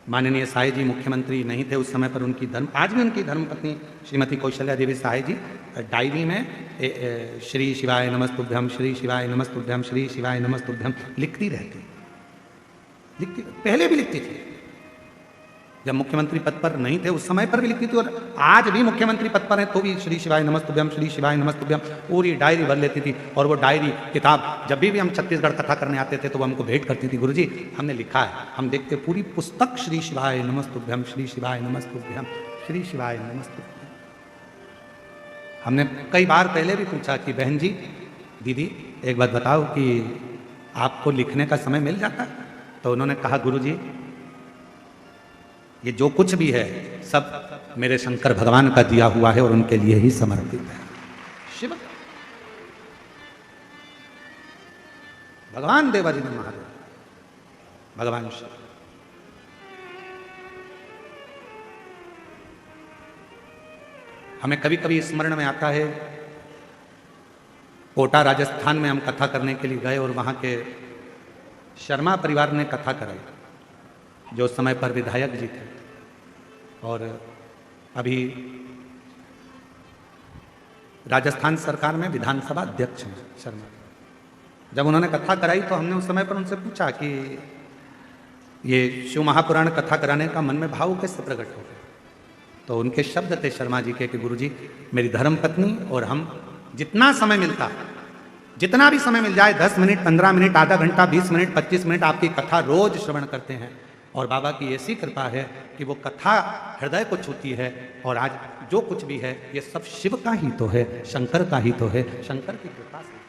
माननीय साय जी मुख्यमंत्री नहीं थे, उस समय पर उनकी आज भी उनकी धर्मपत्नी श्रीमती कौशल्या देवी साय जी डायरी में श्री शिवाय नमस्तुभ्यम, श्री शिवाय नमस्तुभ्यम, श्री शिवाय नमस्तुभ्यम लिखती रहती, लिखती, पहले भी लिखती थी। जब मुख्यमंत्री पद पर नहीं थे उस समय पर भी लिखती थी, और आज भी मुख्यमंत्री पद पर है तो भी श्री शिवाय नमस्तुभ्यम, श्री शिवाय नमस्तुभ्यम पूरी डायरी भर लेती थी। और वो डायरी किताब जब भी हम छत्तीसगढ़ कथा करने आते थे तो वो हमको भेंट करती थी, गुरुजी हमने लिखा है। हम देखते पूरी पुस्तक श्री शिवाय नमस्तुभ्यम, श्री शिवाय नमस्तुभ्यम, श्री शिवाय नमस्तुभ्यम। हमने कई बार पहले भी पूछा कि बहन जी, दीदी एक बात बताओ कि आपको लिखने का समय मिल जाता है? तो उन्होंने कहा गुरुजी ये जो कुछ भी है सब मेरे शंकर भगवान का दिया हुआ है और उनके लिए ही समर्पित है। शिव भगवान देवादिदेव महादेव, भगवान शिव। हमें कभी कभी स्मरण में आता है, कोटा राजस्थान में हम कथा करने के लिए गए और वहां के शर्मा परिवार ने कथा कराई, जो उस समय पर विधायक जी थे और अभी राजस्थान सरकार में विधानसभा अध्यक्ष हैं शर्मा। जब उन्होंने कथा कराई तो हमने उस समय पर उनसे पूछा कि ये शिव महापुराण कथा कराने का मन में भाव कैसे प्रकट हो गया? तो उनके शब्द थे शर्मा जी के कि गुरुजी मेरी धर्म पत्नी और हम जितना समय मिलता, जितना भी समय मिल जाए, 10 मिनट, 15 मिनट, आधा घंटा, 20 मिनट, 25 मिनट आपकी कथा रोज श्रवण करते हैं। और बाबा की ऐसी कृपा है कि वो कथा हृदय को छूती है। और आज जो कुछ भी है ये सब शिव का ही तो है, शंकर का ही तो है, शंकर की कृपा से।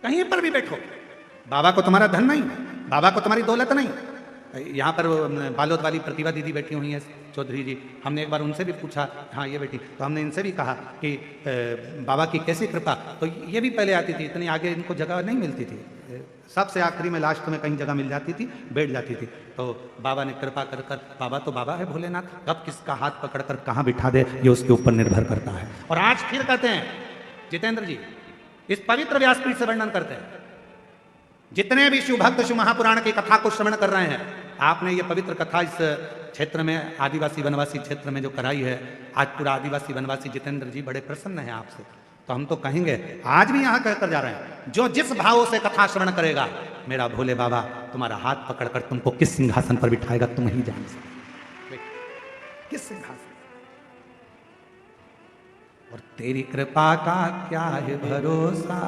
कहीं पर भी बैठो, बाबा को तुम्हारा धन नहीं, बाबा को तुम्हारी दौलत नहीं। यहाँ पर बालोद वाली प्रतिभा दीदी बैठी हुई हैं चौधरी जी, हमने एक बार उनसे भी पूछा, हाँ ये बेटी, तो हमने इनसे भी कहा कि बाबा की कैसी कृपा। तो ये भी पहले आती थी, इतनी आगे इनको जगह नहीं मिलती थी, सबसे आखिरी में लास्ट में कहीं जगह मिल जाती थी, बैठ जाती थी। तो बाबा ने कृपा कर कर, बाबा तो बाबा है भोलेनाथ, कब किसका हाथ पकड़कर कहाँ बिठा दे ये उसके ऊपर निर्भर करता है। और आज फिर कहते हैं जितेंद्र जी इस पवित्र व्यासपीठ से वर्णन करते हैं, जितने भी शिव भक्त शिव महापुराण की कथा को श्रवण कर रहे हैं, आपने ये पवित्र कथा इस क्षेत्र में आदिवासी वनवासी क्षेत्र में जो कराई है, आज पूरा आदिवासी वनवासी जितेंद्र जी बड़े प्रसन्न हैं आपसे। तो हम तो कहेंगे, आज भी यहाँ कहकर जा रहे हैं, जो जिस भाव से कथा श्रवण करेगा मेरा भोले बाबा तुम्हारा हाथ पकड़कर तुमको किस सिंहासन पर बिठाएगा तुम ही जान सकते, किस सिंहासन। और तेरी कृपा का क्या है भरोसा,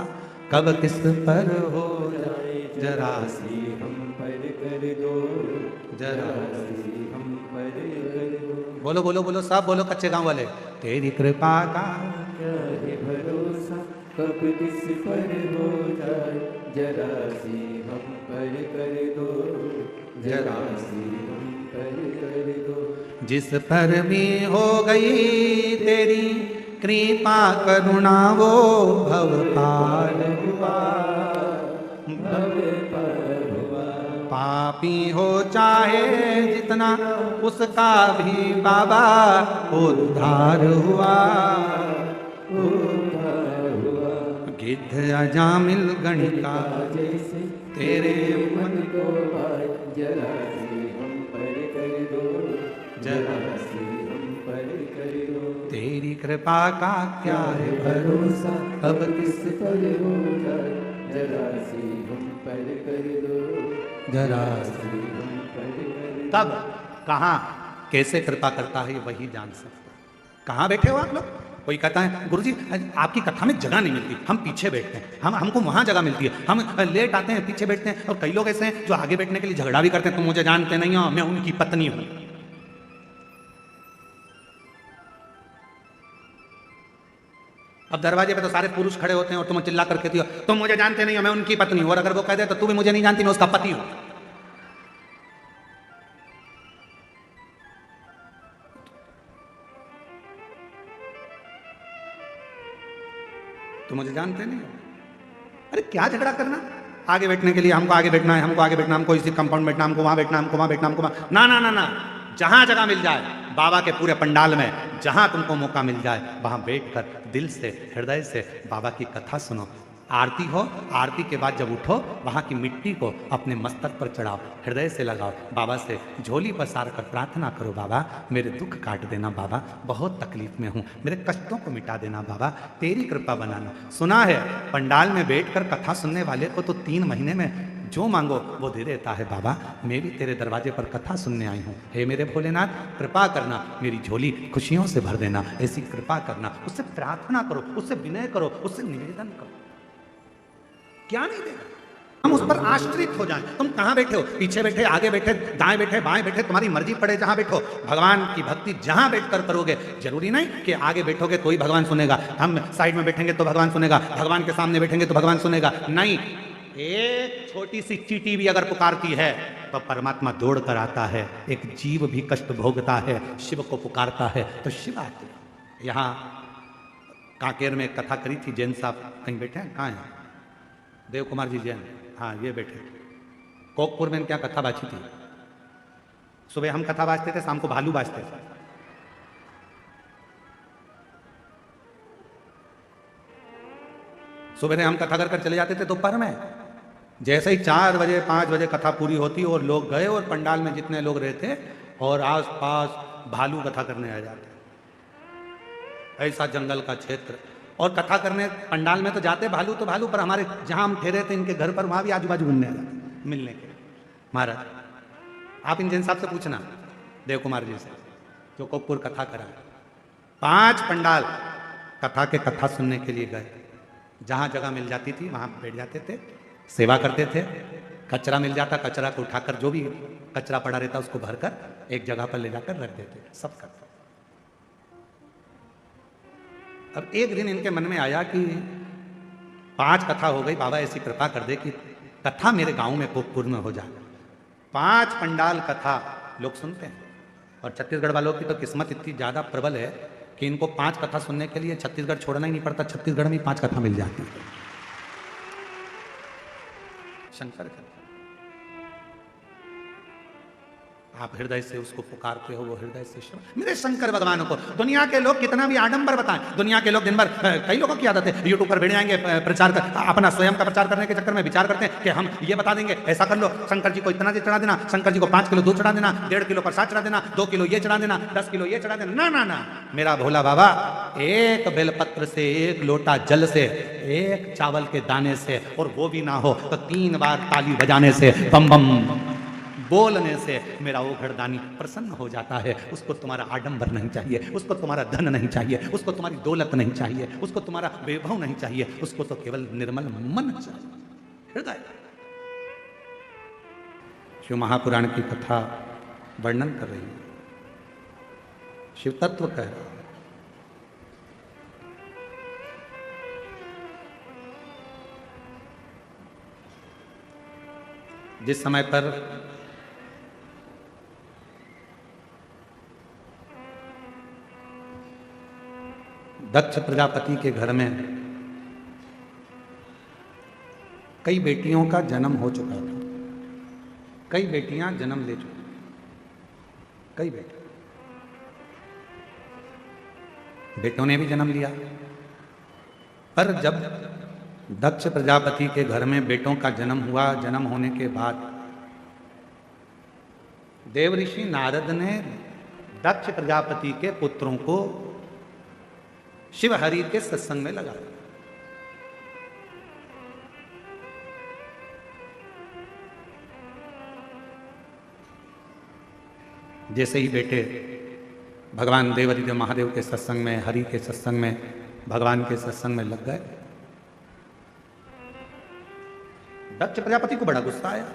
कब किस पर हो जाए, जरा सी हम पर कर दो, जरा सी हम पर कर दो। बोलो बोलो बोलो, सब बोलो कच्चे गांव वाले। तेरी कृपा का क्या है भरोसा, कब किस पर हो जाए, जरा सी हम पर कर दो, जरा सी हम पर कर दो। जिस पर भी हो गई तेरी कृपा करुणा वो भव पार हुआ, भव पार हुआ। पापी हो चाहे जितना उसका भी बाबा उद्धार हुआ, उद्धार हुआ। गिद्ध अजामिल गणिका जैसे तेरे मन को भाई, जरा सी हम पर कर दो, जरा सी हम पर कर दो। तेरी कृपा का क्या है भरोसा, अब किस पर हो जाए, जरा सी हम पर कर दो, जरा सी हम पर कर दो। तब कहाँ कैसे कृपा करता है वही जान सकते। कहाँ बैठे हो आप लोग? कोई कहता है गुरुजी आपकी कथा में जगह नहीं मिलती, हम पीछे बैठते हैं, हमको वहां जगह मिलती है, हम लेट आते हैं पीछे बैठते हैं। और कई लोग ऐसे हैं जो आगे बैठने के लिए झगड़ा भी करते हैं, तुम मुझे जानते नहीं हो, मैं उनकी पत्नी हूं। अब दरवाजे पे तो सारे पुरुष खड़े होते हैं और तुम चिल्ला करके कहती हो तुम मुझे जानते नहीं हो, मैं उनकी पत्नी हूं। और अगर वो कह दे तो तू भी मुझे नहीं जानती, मैं उसका पति हूं। तुम मुझे जानते नहीं हो, अरे क्या झगड़ा करना। आगे बैठने के लिए हमको आगे बैठना है, हमको आगे बैठना, हमको इसी कंपाउंड बैठना, हमको वहां बैठना, हमको वहां बैठना, हमको वहां ना ना ना ना। जहां जगह मिल जाए बाबा के पूरे पंडाल में, जहां तुमको मौका मिल जाए वहां बैठकर दिल से हृदय से बाबा की कथा सुनो। आरती हो, आरती के बाद जब उठो वहां की मिट्टी को अपने मस्तक पर चढ़ाओ, हृदय से लगाओ, बाबा से झोली पसार कर प्रार्थना करो, बाबा मेरे दुख काट देना, बाबा बहुत तकलीफ में हूँ, मेरे कष्टों को मिटा देना, बाबा तेरी कृपा बनाना। सुना है पंडाल में बैठकर कथा सुनने वाले को तो 3 महीने में जो मांगो वो दे देता है बाबा। मैं भी तेरे दरवाजे पर कथा सुनने आई हूँ। हे मेरे भोलेनाथ, कृपा करना, मेरी झोली खुशियों से भर देना, ऐसी कृपा करना। उससे प्रार्थना करो, उससे विनय करो, उससे निवेदन करो। क्या नहीं देगा? हम उस पर आश्रित हो जाएं। तुम कहां बैठे हो, पीछे बैठे, आगे बैठे, दाएं बैठे, बाएं बैठे, तुम्हारी मर्जी पड़े जहां बैठो। भगवान की भक्ति जहां बैठकर करोगे, जरूरी नहीं कि आगे बैठोगे तो ही भगवान सुनेगा, हम साइड में बैठेंगे तो भगवान सुनेगा, भगवान के सामने बैठेंगे तो भगवान सुनेगा। नहीं, एक छोटी सी चींटी भी अगर पुकारती है तो परमात्मा दौड़ कर आता है। एक जीव भी कष्ट भोगता है, शिव को पुकारता है तो शिव आते हैं। यहाँ कांकेर में कथा करी थी, जैन साहब कहीं बैठे हैं, कहाँ हैं? देव कुमार जी जैन, हाँ ये बैठे। कोकपुर में क्या कथा बाजी थी? सुबह हम कथा बाजते थे, शाम को भालू बाजते थे। सुबह हम कथा कर चले जाते थे दोपहर में, जैसे ही 4 बजे 5 बजे कथा पूरी होती और लोग गए और पंडाल में जितने लोग रहते और आसपास भालू कथा करने आ जाते। ऐसा जंगल का क्षेत्र, और कथा करने पंडाल में तो जाते भालू तो भालू, पर हमारे जहां हम ठहरे थे इनके घर पर, वहां भी आजू बाजू घूमने आ जाते मिलने के। महाराज आप इन जैन साहब से पूछना, देव कुमार जी से, जो कोकपुर कथा करा, 5 पंडाल कथा के कथा सुनने के लिए गए। जहां जगह मिल जाती थी वहां बैठ जाते थे, सेवा करते थे। कचरा मिल जाता, कचरा को उठाकर, जो भी कचरा पड़ा रहता उसको भरकर एक जगह पर ले जाकर रख देते, सब करते। अब एक दिन इनके मन में आया कि 5 कथा हो गई, बाबा ऐसी कृपा कर दे कि कथा मेरे गांव में कोकपुर में हो जाए। 5 पंडाल कथा लोग सुनते हैं, और छत्तीसगढ़ वालों की तो किस्मत इतनी ज़्यादा प्रबल है कि इनको 5 कथा सुनने के लिए छत्तीसगढ़ छोड़ना ही नहीं पड़ता, छत्तीसगढ़ में 5 कथा मिल जाती है। शंकर का आप हृदय से उसको पुकारते हो, वो हृदय से मेरे शंकर भगवान को। दुनिया के लोग कितना भी आडंबर बताएं, दुनिया के लोग दिन भर, कई लोगों की आदत है यूट्यूब पर बैठ जाएंगे, प्रचार कर, अपना स्वयं का प्रचार करने के चक्कर में विचार करते हैं कि हम ये बता देंगे, ऐसा कर लो, शंकर जी को इतना दे चढ़ा देना, शंकर जी को 5 किलो दूध चढ़ा देना, 1.5 किलो प्रसाद चढ़ा देना, 2 किलो ये चढ़ा देना, 10 किलो ये चढ़ा देना। ना ना ना, मेरा भोला बाबा, एक बेलपत्र से, एक लोटा जल से, एक चावल के दाने से, और वो भी ना हो तो 3 बार ताली बजाने से, बम बम बोलने से मेरा वो घरदानी प्रसन्न हो जाता है। उसको तुम्हारा आडंबर नहीं चाहिए, उसको तुम्हारा धन नहीं चाहिए, उसको तुम्हारी दौलत नहीं चाहिए, उसको तुम्हारा वैभव नहीं चाहिए, उसको तो केवल निर्मल मन चाहिए, हृदय। शिव महापुराण की कथा वर्णन कर रही है, शिव तत्व कह रहा है। जिस समय पर दक्ष प्रजापति के घर में कई बेटियों का जन्म हो चुका था, कई बेटियां जन्म ले चुकी, कई बेटों ने भी जन्म लिया। पर जब दक्ष प्रजापति के घर में बेटों का जन्म हुआ, जन्म होने के बाद देवऋषि नारद ने दक्ष प्रजापति के पुत्रों को शिव हरि के सत्संग में लगाया। जैसे ही बेटे भगवान देवादिदेव महादेव के सत्संग में, हरि के सत्संग में, भगवान के सत्संग में लग गए, दक्ष प्रजापति को बड़ा गुस्सा आया।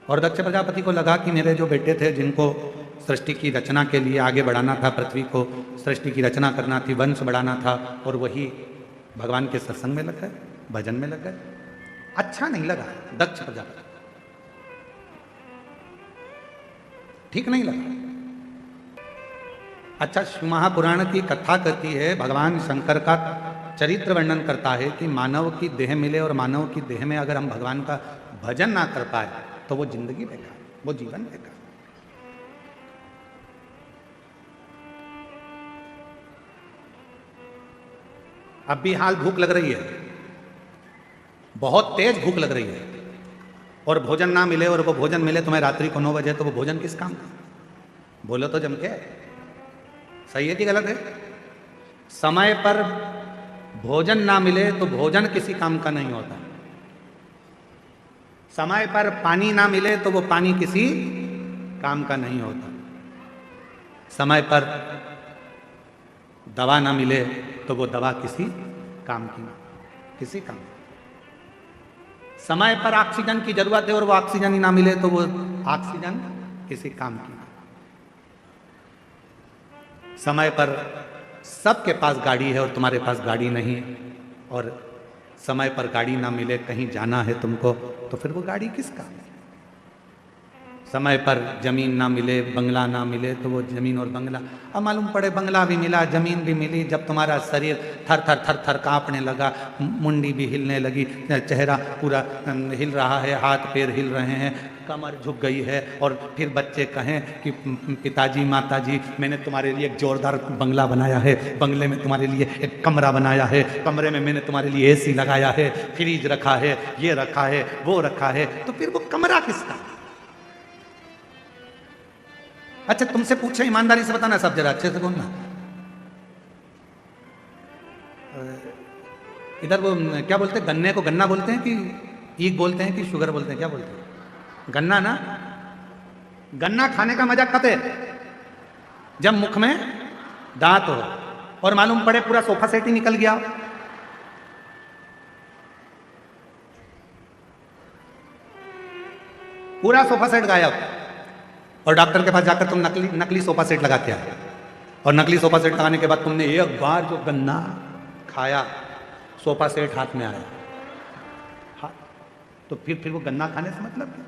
और दक्ष प्रजापति को लगा कि मेरे जो बेटे थे, जिनको सृष्टि की रचना के लिए आगे बढ़ाना था, पृथ्वी को सृष्टि की रचना करना थी, वंश बढ़ाना था, और वही भगवान के सत्संग में लग गए, भजन में लग गए। अच्छा नहीं लगा दक्ष प्रजापति, ठीक नहीं लगा। अच्छा, शिव महापुराण की कथा कहती है, भगवान शंकर का चरित्र वर्णन करता है कि मानव की देह मिले और मानव की देह में अगर हम भगवान का भजन ना कर पाए तो वो जिंदगी बेकार, वो जीवन बेकार। अब भी हाल भूख लग रही है, बहुत तेज भूख लग रही है, और भोजन ना मिले, और वो भोजन मिले तुम्हें रात्रि को 9 बजे, तो वो भोजन किस काम का? बोलो तो जम के, सही है कि गलत है? समय पर भोजन ना मिले तो भोजन किसी काम का नहीं होता। समय पर पानी ना मिले तो वो पानी किसी काम का नहीं होता। समय पर दवा ना मिले तो वो दवा किसी काम की ना, किसी काम। समय पर ऑक्सीजन की जरूरत है और वो ऑक्सीजन ही ना मिले तो वो ऑक्सीजन किसी काम की ना। समय पर सबके पास गाड़ी है और तुम्हारे पास गाड़ी नहीं है, और समय पर गाड़ी ना मिले, कहीं जाना है तुमको, तो फिर वो गाड़ी किसका? समय पर जमीन ना मिले, बंगला ना मिले, तो वो जमीन और बंगला, अब मालूम पड़े बंगला भी मिला, जमीन भी मिली, जब तुम्हारा शरीर थर थर थर थर कांपने लगा, मुंडी भी हिलने लगी, चेहरा पूरा हिल रहा है, हाथ पैर हिल रहे हैं, कमर झुक गई है, और फिर बच्चे कहें कि पिताजी माताजी मैंने तुम्हारे लिए एक जोरदार बंगला बनाया है, बंगले में तुम्हारे लिए एक कमरा बनाया है, कमरे में मैंने तुम्हारे लिए एसी लगाया है, फ्रिज रखा है, ये रखा है, वो रखा है, तो फिर वो कमरा किसका? अच्छा तुमसे पूछे, ईमानदारी से बताना सब, जरा अच्छे से बोलना। इधर वो क्या बोलते हैं, गन्ने को गन्ना बोलते हैं कि ईख बोलते हैं कि शुगर बोलते हैं, क्या बोलते हैं? गन्ना ना। गन्ना खाने का मजा कब है? जब मुख में दांत हो और मालूम पड़े पूरा सोफा सेट ही निकल गया। पूरा सोफा सेट गायब, और डॉक्टर के पास जाकर तुम नकली सोफा सेट लगाते आए, और नकली सोफा सेट लगाने के बाद तुमने एक बार जो गन्ना खाया, सोफा सेट हाथ में आया, हाँ, तो फिर वो गन्ना खाने से मतलब क्या?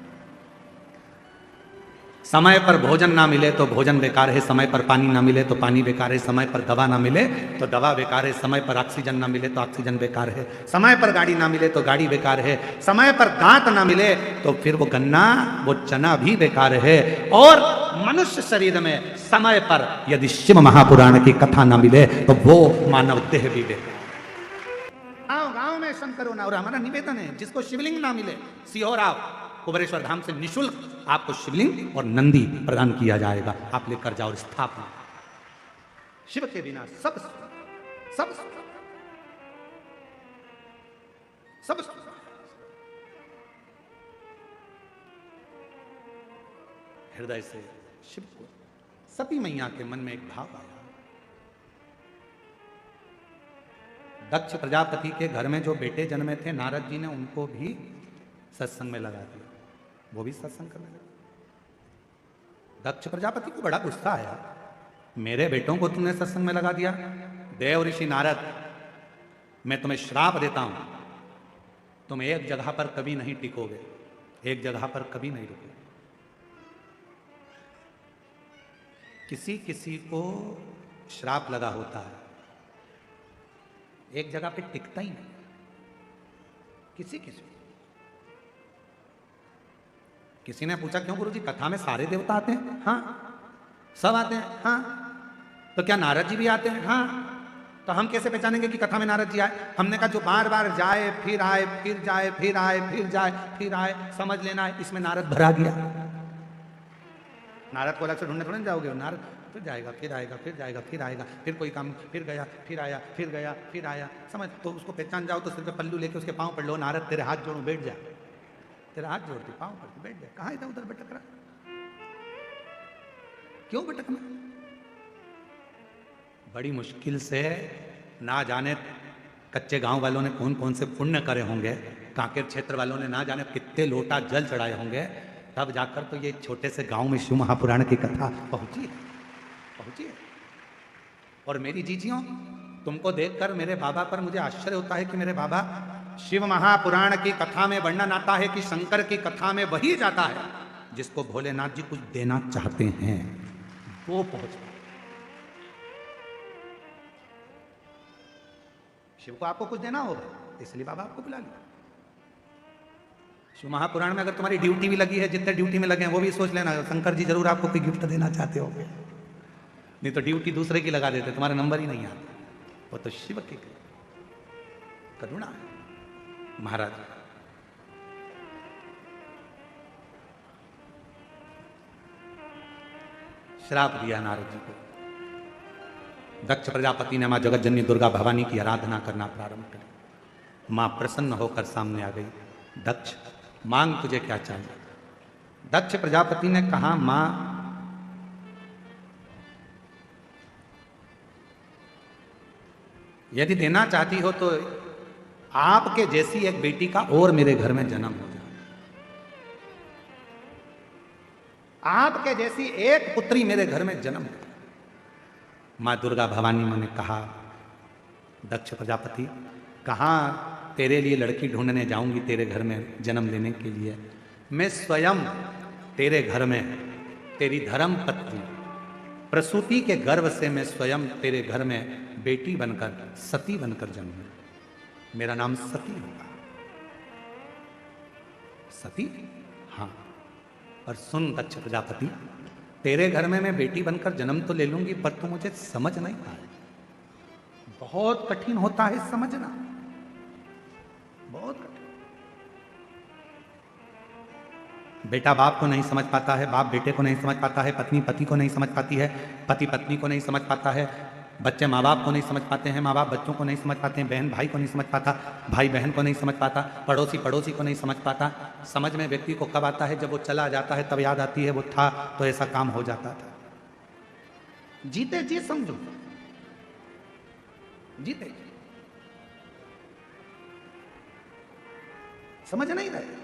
समय पर भोजन ना मिले तो भोजन बेकार है, समय पर पानी ना मिले तो पानी बेकार है, समय पर दवा ना मिले तो दवा बेकार है, समय पर ऑक्सीजन ना मिले तो ऑक्सीजन बेकार है, समय पर गाड़ी ना मिले तो गाड़ी बेकार है, समय पर दांत ना मिले तो फिर वो गन्ना, वो चना भी बेकार है। और मनुष्य शरीर में समय पर यदि शिव महापुराण की कथा ना मिले तो वो मानव देह भी बेकार। गांव में शंकर ना, और हमारा निवेदन है जिसको शिवलिंग ना मिले, सीहोर आओ, कुबेरेश्वर धाम से निशुल्क आपको शिवलिंग और नंदी प्रदान किया जाएगा, आप लेकर जाओ, स्थापना। शिव के बिना सब सब सब हृदय से शिव को, सती मैया के मन में एक भाव आया। दक्ष प्रजापति के घर में जो बेटे जन्मे थे, नारद जी ने उनको भी सत्संग में लगा दिया, वो भी सत्संग करने लगे। दक्ष प्रजापति को बड़ा गुस्सा आया, मेरे बेटों को तुमने सत्संग में लगा दिया। देव ऋषि नारद, मैं तुम्हें श्राप देता हूं, तुम एक जगह पर कभी नहीं टिकोगे, एक जगह पर कभी नहीं रुकोगे। किसी किसी को श्राप लगा होता है, एक जगह पे टिकता ही नहीं, किसी किसी को। किसी ने पूछा क्यों गुरुजी, कथा में सारे देवता आते हैं? हाँ, सब आते हैं। हाँ, तो क्या नारद जी भी आते हैं? हाँ, तो हम कैसे पहचानेंगे कि कथा में नारद जी आए? हमने कहा जो बार बार जाए फिर आए, फिर जाए फिर आए, फिर जाए फिर आए, समझ लेना है इसमें नारद भरा गया। नारद को अलग से ढूंढने थोड़े ना जाओगे, नारद फिर जाएगा, फिर आएगा, फिर जाएगा, फिर आएगा, फिर कोई काम, फिर गया, फिर आया, फिर गया, फिर आया, समझ। तो उसको पहचान जाओ तो सिर पे पल्लू लेके उसके पाँव पड़ लो, नारद तेरे हाथ जोड़ो, बैठ जा, तेरा हाथ जोड़ती, पाँव पड़ती, बैठ जाए। कहाँ इधर उधर भटक रहा, क्यों भटकना? बड़ी मुश्किल से, ना जाने कच्चे गांव वालों ने कौन कौन से पुण्य करे होंगे, कांकेर क्षेत्र वालों ने ना जाने कितने लोटा जल चढ़ाए होंगे, तब जाकर तो ये छोटे से गांव में शिव महापुराण की कथा पहुंची है। और मेरी जीजियों, तुमको देखकर मेरे बाबा पर मुझे आश्चर्य होता है कि मेरे बाबा, शिव महापुराण की कथा में वर्णन आता है कि शंकर की कथा में वही जाता है जिसको भोलेनाथ जी कुछ देना चाहते हैं, वो पहुंच। शिव को आपको कुछ देना होगा, इसलिए बाबा आपको बुला लिया। शिव महापुराण में अगर तुम्हारी ड्यूटी भी लगी है, जितने ड्यूटी में लगे हैं वो भी सोच लेना, शंकर जी जरूर आपको कोई गिफ्ट देना चाहते होंगे, नहीं तो ड्यूटी दूसरे की लगा देते, तुम्हारा नंबर ही नहीं आता। वो तो शिव की करुणा है। महाराज श्राप दिया नारद जी को। दक्ष प्रजापति ने मां जगतजननी दुर्गा भवानी की आराधना करना प्रारंभ कर। मां प्रसन्न होकर सामने आ गई। दक्ष, मांग तुझे क्या चाहिए। दक्ष प्रजापति ने कहा, मां यदि देना चाहती हो तो आपके जैसी एक बेटी का और मेरे घर में जन्म हो जाए, आपके जैसी एक पुत्री मेरे घर में जन्म हो। मां दुर्गा भवानी ने कहा, दक्ष प्रजापति कहाँ तेरे लिए लड़की ढूंढने जाऊंगी तेरे घर में जन्म लेने के लिए, मैं स्वयं तेरे घर में तेरी धर्म पत्नी प्रसूति के गर्भ से मैं स्वयं तेरे घर में बेटी बनकर सती बनकर जन्म, मेरा नाम सती होगा। सती? हाँ। पर सुन दक्ष प्रजापति, तेरे घर में मैं बेटी बनकर जन्म तो ले लूंगी, पर तू मुझे समझ नहीं पाए, बहुत कठिन होता है समझना, बहुत कठिन। बेटा बाप को नहीं समझ पाता है, बाप बेटे को नहीं समझ पाता है, पत्नी पति को नहीं समझ पाती है, पति पत्नी को नहीं समझ पाता है, बच्चे माँ बाप को नहीं समझ पाते हैं, माँ बाप बच्चों को नहीं समझ पाते हैं, बहन भाई को नहीं समझ पाता, भाई बहन को नहीं समझ पाता, पड़ोसी पड़ोसी को नहीं समझ पाता। समझ में व्यक्ति को कब आता है? जब वो चला जाता है तब याद आती है वो था तो ऐसा काम हो जाता था। जीते जी समझो, जीते समझ नहीं रहे।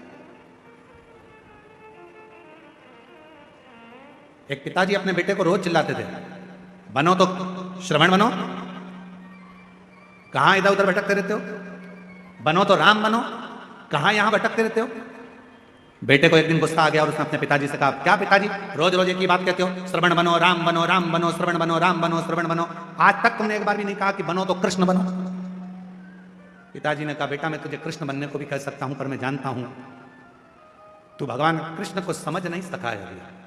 एक पिताजी अपने बेटे को रोज चिल्लाते थे, बनो तो श्रवण बनो, कहां इधर उधर भटकते रहते हो, बनो तो राम बनो, कहां यहां भटकते रहते हो। बेटे को एक दिन गुस्सा आ गया और उसने अपने पिताजी से कहा, क्या पिताजी रोज रोज एक ही बात कहते हो, श्रवण बनो राम बनो, राम बनो श्रवण बनो, राम बनो श्रवण बनो, आज तक तुमने एक बार भी नहीं कहा कि बनो तो कृष्ण बनो। पिताजी ने कहा, बेटा मैं तुझे कृष्ण बनने को भी कह सकता हूं, पर मैं जानता हूं तू भगवान कृष्ण को समझ नहीं सका है।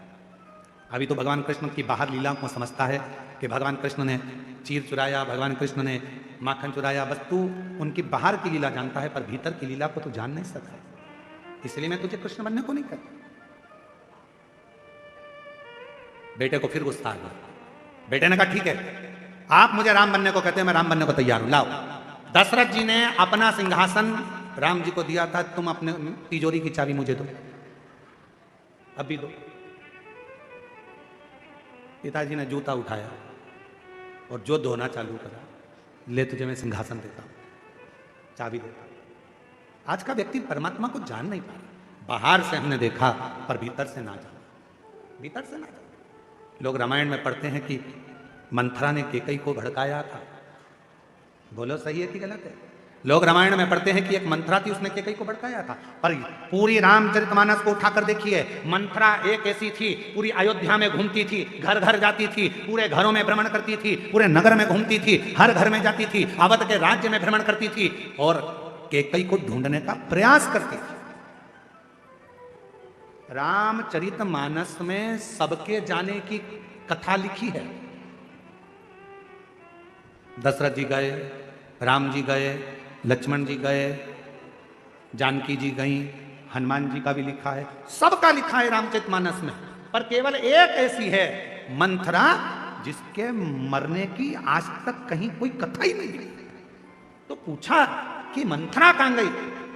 अभी तो भगवान कृष्ण की बाहर लीला को समझता है कि भगवान कृष्ण ने चीर चुराया, भगवान कृष्ण ने माखन चुराया, बस तू उनकी बाहर की लीला जानता है, पर भीतर की लीला को तू जान नहीं सकता, इसलिए मैं तुझे कृष्ण बनने को नहीं कहता। बेटे को फिर गुस्सा आ गया। बेटे ने कहा, ठीक है आप मुझे राम बनने को कहते हैं, मैं राम बनने को तैयार हूं, लाओ। दशरथ जी ने अपना सिंहासन राम जी को दिया था, तुम अपने तिजोरी की चाबी मुझे दो, अभी दो। पिताजी ने जूता उठाया और जो धोना चालू करा, ले तुझे मैं सिंहासन देता हूं, चाबी देता हूं। आज का व्यक्ति परमात्मा को जान नहीं पा रहा। बाहर से हमने देखा पर भीतर से ना जाना, भीतर से ना जाना। लोग रामायण में पढ़ते हैं कि मंथरा ने केकई को भड़काया था, बोलो सही है कि गलत है? लोग रामायण में पढ़ते हैं कि एक मंथरा थी, उसने केकई को भड़काया था, पर पूरी रामचरितमानस को उठाकर देखिए, मंथरा एक ऐसी थी, पूरी अयोध्या में घूमती थी, घर घर जाती थी, पूरे घरों में भ्रमण करती थी, पूरे नगर में घूमती थी, हर घर में जाती थी, अवध के राज्य में भ्रमण करती थी और केकई को ढूंढने का प्रयास करती थी। रामचरितमानस में सबके जाने की कथा लिखी है। दशरथ जी गए, राम जी गए, लक्ष्मण जी गए, जानकी जी गई, हनुमान जी का भी लिखा है, सबका लिखा है रामचरितमानस में, पर केवल एक ऐसी है मंथरा जिसके मरने की आज तक कहीं कोई कथा ही नहीं है। तो पूछा कि मंथरा कहां गई,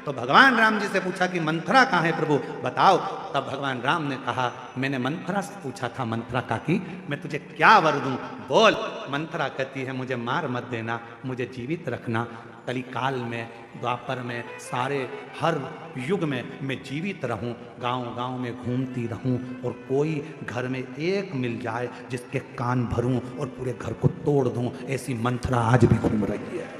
तो भगवान राम जी से पूछा कि मंथरा कहां है प्रभु बताओ। तब भगवान राम ने कहा, मैंने मंथरा से पूछा था, मंथरा काकी मैं तुझे क्या वर दूं, बोल। मंथरा कहती है, मुझे मार मत देना, मुझे जीवित रखना, कलिकाल में, द्वापर में, सारे हर युग में मैं जीवित रहूं, गांव गांव में घूमती रहूं और कोई घर में एक मिल जाए जिसके कान भरूं और पूरे घर को तोड़ दूं। ऐसी मंथरा आज भी घूम रही है,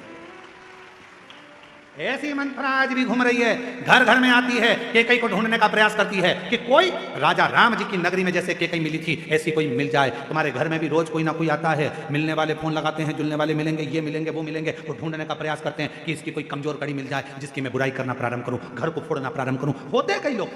ऐसी मंथरा आज भी घूम रही है, घर घर में आती है, केकई को ढूंढने का प्रयास करती है कि कोई राजा राम जी की नगरी में जैसे केकई मिली थी ऐसी कोई मिल जाए। तुम्हारे घर में भी रोज कोई ना कोई आता है, मिलने वाले फोन लगाते हैं, जुलने वाले मिलेंगे, ये मिलेंगे वो मिलेंगे, वो ढूंढने का प्रयास करते हैं कि इसकी कोई कमजोर कड़ी मिल जाए जिसकी मैं बुराई करना प्रारंभ करूं, घर को फोड़ना प्रारंभ करूं। होते हैं कई लोग,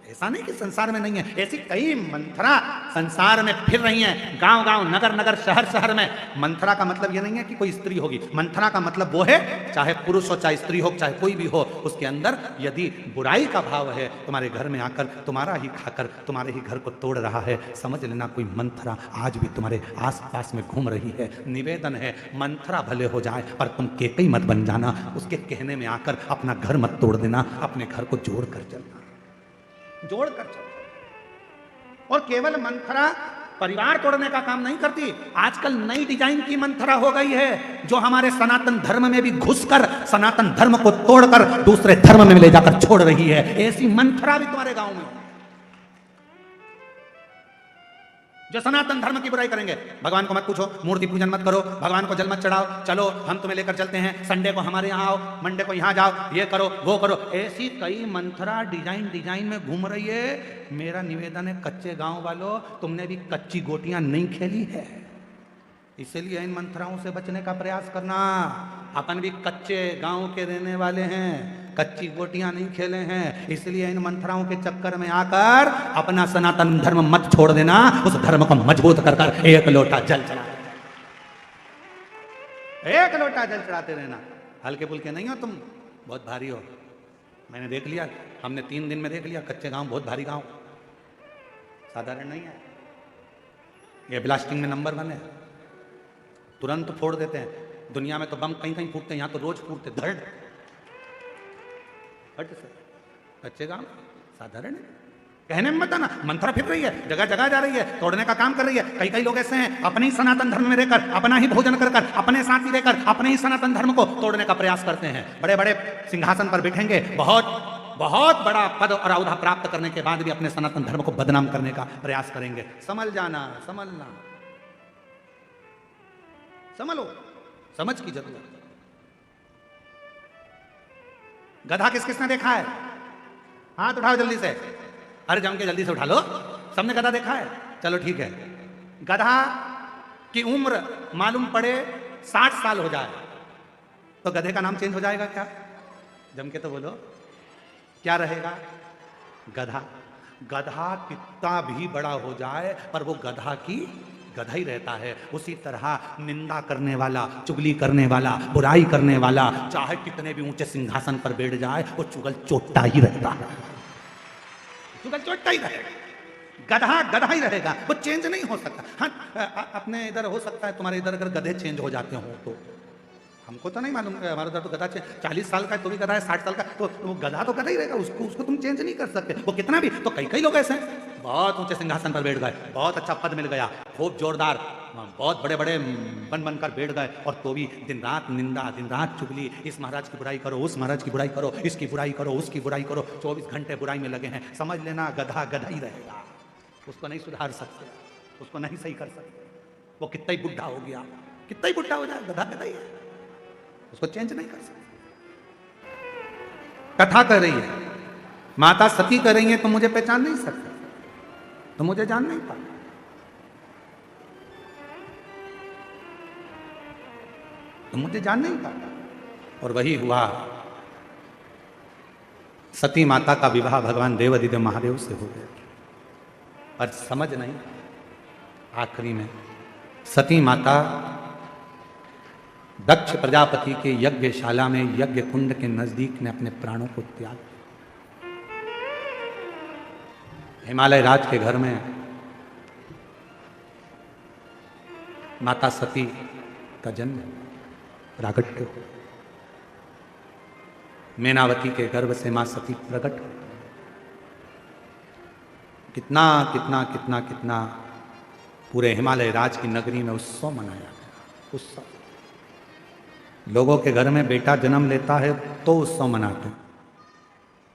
ऐसा नहीं कि संसार में नहीं है, ऐसी कई मंथरा संसार में फिर रही हैं, गांव गांव, नगर नगर, शहर शहर में। मंथरा का मतलब यह नहीं है कि कोई स्त्री होगी, मंथरा का मतलब वो है चाहे पुरुष हो, चाहे स्त्री हो, चाहे कोई भी हो, उसके अंदर यदि बुराई का भाव है, तुम्हारे घर में आकर तुम्हारा ही खाकर तुम्हारे ही घर को तोड़ रहा है, समझ लेना कोई मंथरा आज भी तुम्हारे आसपास में घूम रही है। निवेदन है, मंथरा भले हो जाए पर तुम केकई मत बन जाना, उसके कहने में आकर अपना घर मत तोड़ देना, अपने घर को जोड़ कर चलना। जोड़कर चलो। और केवल मंथरा परिवार तोड़ने का काम नहीं करती, आजकल नई डिजाइन की मंथरा हो गई है जो हमारे सनातन धर्म में भी घुसकर सनातन धर्म को तोड़कर दूसरे धर्म में ले जाकर छोड़ रही है। ऐसी मंथरा भी तुम्हारे गांव में जो सनातन धर्म की बुराई करेंगे। भगवान को मत पूछो, मूर्ति पूजन मत करो, भगवान को जल मत चढ़ाओ, चलो हम तुम्हें लेकर चलते हैं, संडे को हमारे यहाँ आओ, मंडे को यहाँ जाओ, ये करो वो करो। ऐसी कई मंथरा डिजाइन में घूम रही है। मेरा निवेदन है कच्चे गांव वालों, तुमने भी कच्ची गोटियां नहीं खेली है, इसलिए इन मंथराओं से बचने का प्रयास करना। अपन भी कच्चे गांव के रहने वाले हैं, कच्ची गोटियां नहीं खेले हैं, इसलिए इन मंथराओं के चक्कर में आकर अपना सनातन धर्म मत छोड़ देना। उस धर्म को मजबूत कर कर एक लोटा जल चढ़ा, एक लोटा जल चढ़ाते रहना। हल्के फुल्के नहीं हो तुम, बहुत भारी हो। मैंने देख लिया, हमने 3 दिन में देख लिया, कच्चे गांव बहुत भारी गांव, साधारण नहीं है। ये ब्लास्टिंग में नंबर 1 है, तुरंत फोड़ देते हैं। दुनिया में तो बम कहीं कहीं फूटते हैं, यहाँ तो रोज फूटते, धड़ हट से। कच्चे गांव साधारण है, कहने में मत आना। मंथरा फिर रही है, जगह जगह जा रही है, तोड़ने का काम कर रही है। कई कई लोग ऐसे हैं अपने ही सनातन धर्म में रहकर, अपना ही भोजन कर कर, अपने साथ ही रहकर अपने ही सनातन धर्म को तोड़ने का प्रयास करते हैं। बड़े बड़े सिंहासन पर बैठेंगे, बहुत बड़ा पद और औहदा प्राप्त करने के बाद भी अपने सनातन धर्म को बदनाम करने का प्रयास करेंगे। समझ जाना, समझना, समझो, समझ की जरूरत। गधा किस किसने देखा है? हाथ उठाओ जल्दी से, अरे जम के जल्दी से उठा लो। सबने गधा देखा है? चलो ठीक है। गधा की उम्र मालूम पड़े 60 साल हो जाए तो गधे का नाम चेंज हो जाएगा क्या? जम के तो बोलो, क्या रहेगा? गधा। गधा कितना भी बड़ा हो जाए पर वो गधा की गधा ही रहता है। उसी तरह निंदा करने वाला, चुगली करने वाला, बुराई करने वाला चाहे कितने भी ऊंचे सिंहासन पर बैठ जाए वो चुगल चोटा ही रहता है, चुगल चोटा ही रहेगा। गधा गधा ही रहेगा, वो चेंज नहीं हो सकता। हाँ, अपने इधर हो सकता है, तुम्हारे इधर अगर गधे चेंज हो जाते हो तो हमको तो नहीं मालूम। हमारे उधर तो गधा 40 साल का है तो भी गधा है, 60 साल का तो वो गधा तो गधा ही रहेगा, उसको तुम चेंज नहीं कर सकते। वो कितना भी, तो कई कई लोग ऐसे हैं बहुत ऊंचे सिंहासन पर बैठ गए, बहुत अच्छा पद मिल गया, खूब जोरदार, बहुत बड़े बड़े बनकर बैठ गए, और तो भी दिन रात निंदा, दिन रात चुगली, इस महाराज की बुराई करो, उस महाराज की बुराई करो, इसकी बुराई करो, उसकी बुराई करो, 24 घंटे बुराई में लगे हैं। समझ लेना गधा गधा ही रहेगा, उसको नहीं सुधार सकते, उसको नहीं सही कर सकते। वो कितना ही बुढ़ा हो गया, कितना ही बुढ़ा हो जाए, गधा गधा ही है, उसको चेंज नहीं कर सकते। कथा कर रही है, माता सती कर रही है, तो मुझे पहचान नहीं सकते, तो मुझे जान नहीं पाता, तो मुझे जान नहीं पाता। और वही हुआ, सती माता का विवाह भगवान देवादिदेव महादेव से हो गया, पर समझ नहीं। आखिरी में सती माता दक्ष प्रजापति के यज्ञशाला में, यज्ञ कुंड के नजदीक ने अपने प्राणों को त्याग। हिमालय राज के घर में माता सती का जन्म, प्रागट्य हो। मैनावती के गर्भ से मां सती प्रकट हो। कितना कितना कितना कितना पूरे हिमालय राज की नगरी में उत्सव मनाया गया। उत्सव, लोगों के घर में बेटा जन्म लेता है तो उत्सव मनाते हैं,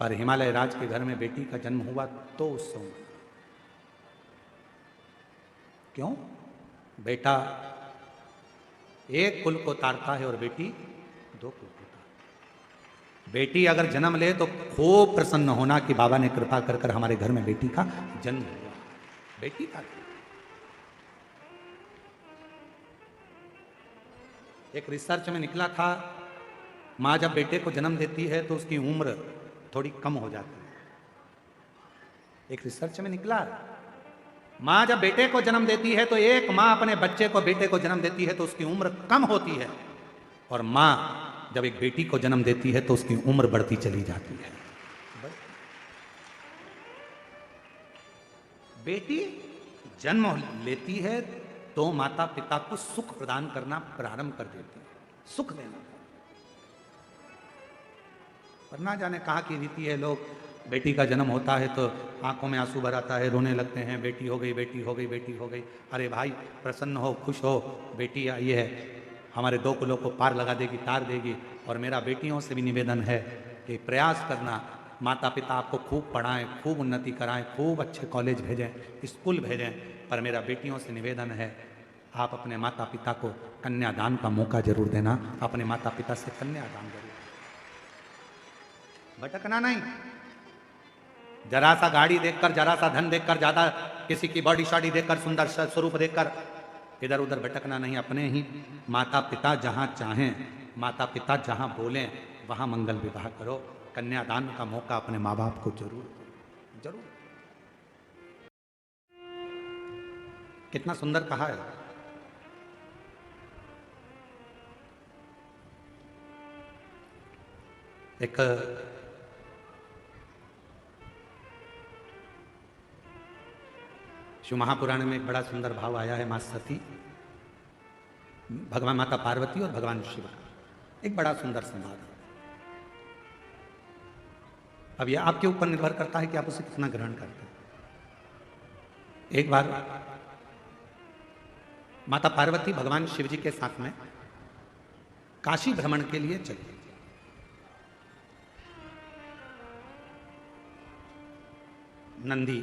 पर हिमालय राज के घर में बेटी का जन्म हुआ तो उत्सव मनाते। क्यों? बेटा एक कुल को तारता है और बेटी 2 कुल को तारती। बेटी अगर जन्म ले तो खूब प्रसन्न होना कि बाबा ने कृपा कर कर हमारे घर में बेटी का जन्म हुआ। बेटी का एक रिसर्च में निकला था, माँ जब बेटे को जन्म देती है तो उसकी उम्र थोड़ी कम हो जाती है। एक रिसर्च में निकला, माँ जब बेटे को जन्म देती है तो एक माँ अपने बच्चे को, बेटे को जन्म देती है तो उसकी उम्र कम होती है, और माँ जब एक बेटी को जन्म देती है तो उसकी उम्र बढ़ती चली जाती है। बेटी जन्म लेती है तो माता पिता को सुख प्रदान करना प्रारंभ कर देती है, सुख देना। पर ना जाने कहाँ की रीति है, लोग बेटी का जन्म होता है तो आंखों में आंसू भर आता है, रोने लगते हैं, बेटी हो गई, बेटी हो गई, बेटी हो गई। अरे भाई प्रसन्न हो, खुश हो, बेटी आई है, हमारे दो कुलों को पार लगा देगी, तार देगी। और मेरा बेटियों से भी निवेदन है कि प्रयास करना, माता पिता आपको खूब पढ़ाएं, खूब उन्नति कराएं, खूब अच्छे कॉलेज भेजें, स्कूल भेजें, पर मेरा बेटियों से निवेदन है आप अपने माता पिता को कन्यादान का मौका जरूर देना, अपने माता पिता से कन्यादान जरूर, भटकना नहीं। जरा सा गाड़ी देखकर, जरा सा धन देखकर, ज्यादा किसी की बॉडी शॉडी देखकर, सुंदर स्वरूप देखकर इधर उधर भटकना नहीं। अपने ही माता पिता जहां चाहें, माता पिता जहां बोलें वहां मंगल विवाह करो। कन्यादान का मौका अपने माँ बाप को जरूर जरूर। कितना सुंदर कहा है। एक शिव महापुराण में एक बड़ा सुंदर भाव आया है। मां सती, भगवान माता पार्वती और भगवान शिव का एक बड़ा सुंदर संवाद है। अब यह आपके ऊपर निर्भर करता है कि आप उसे कितना ग्रहण करते हैं। एक बार माता पार्वती भगवान शिव जी के साथ में काशी भ्रमण के लिए चली। नंदी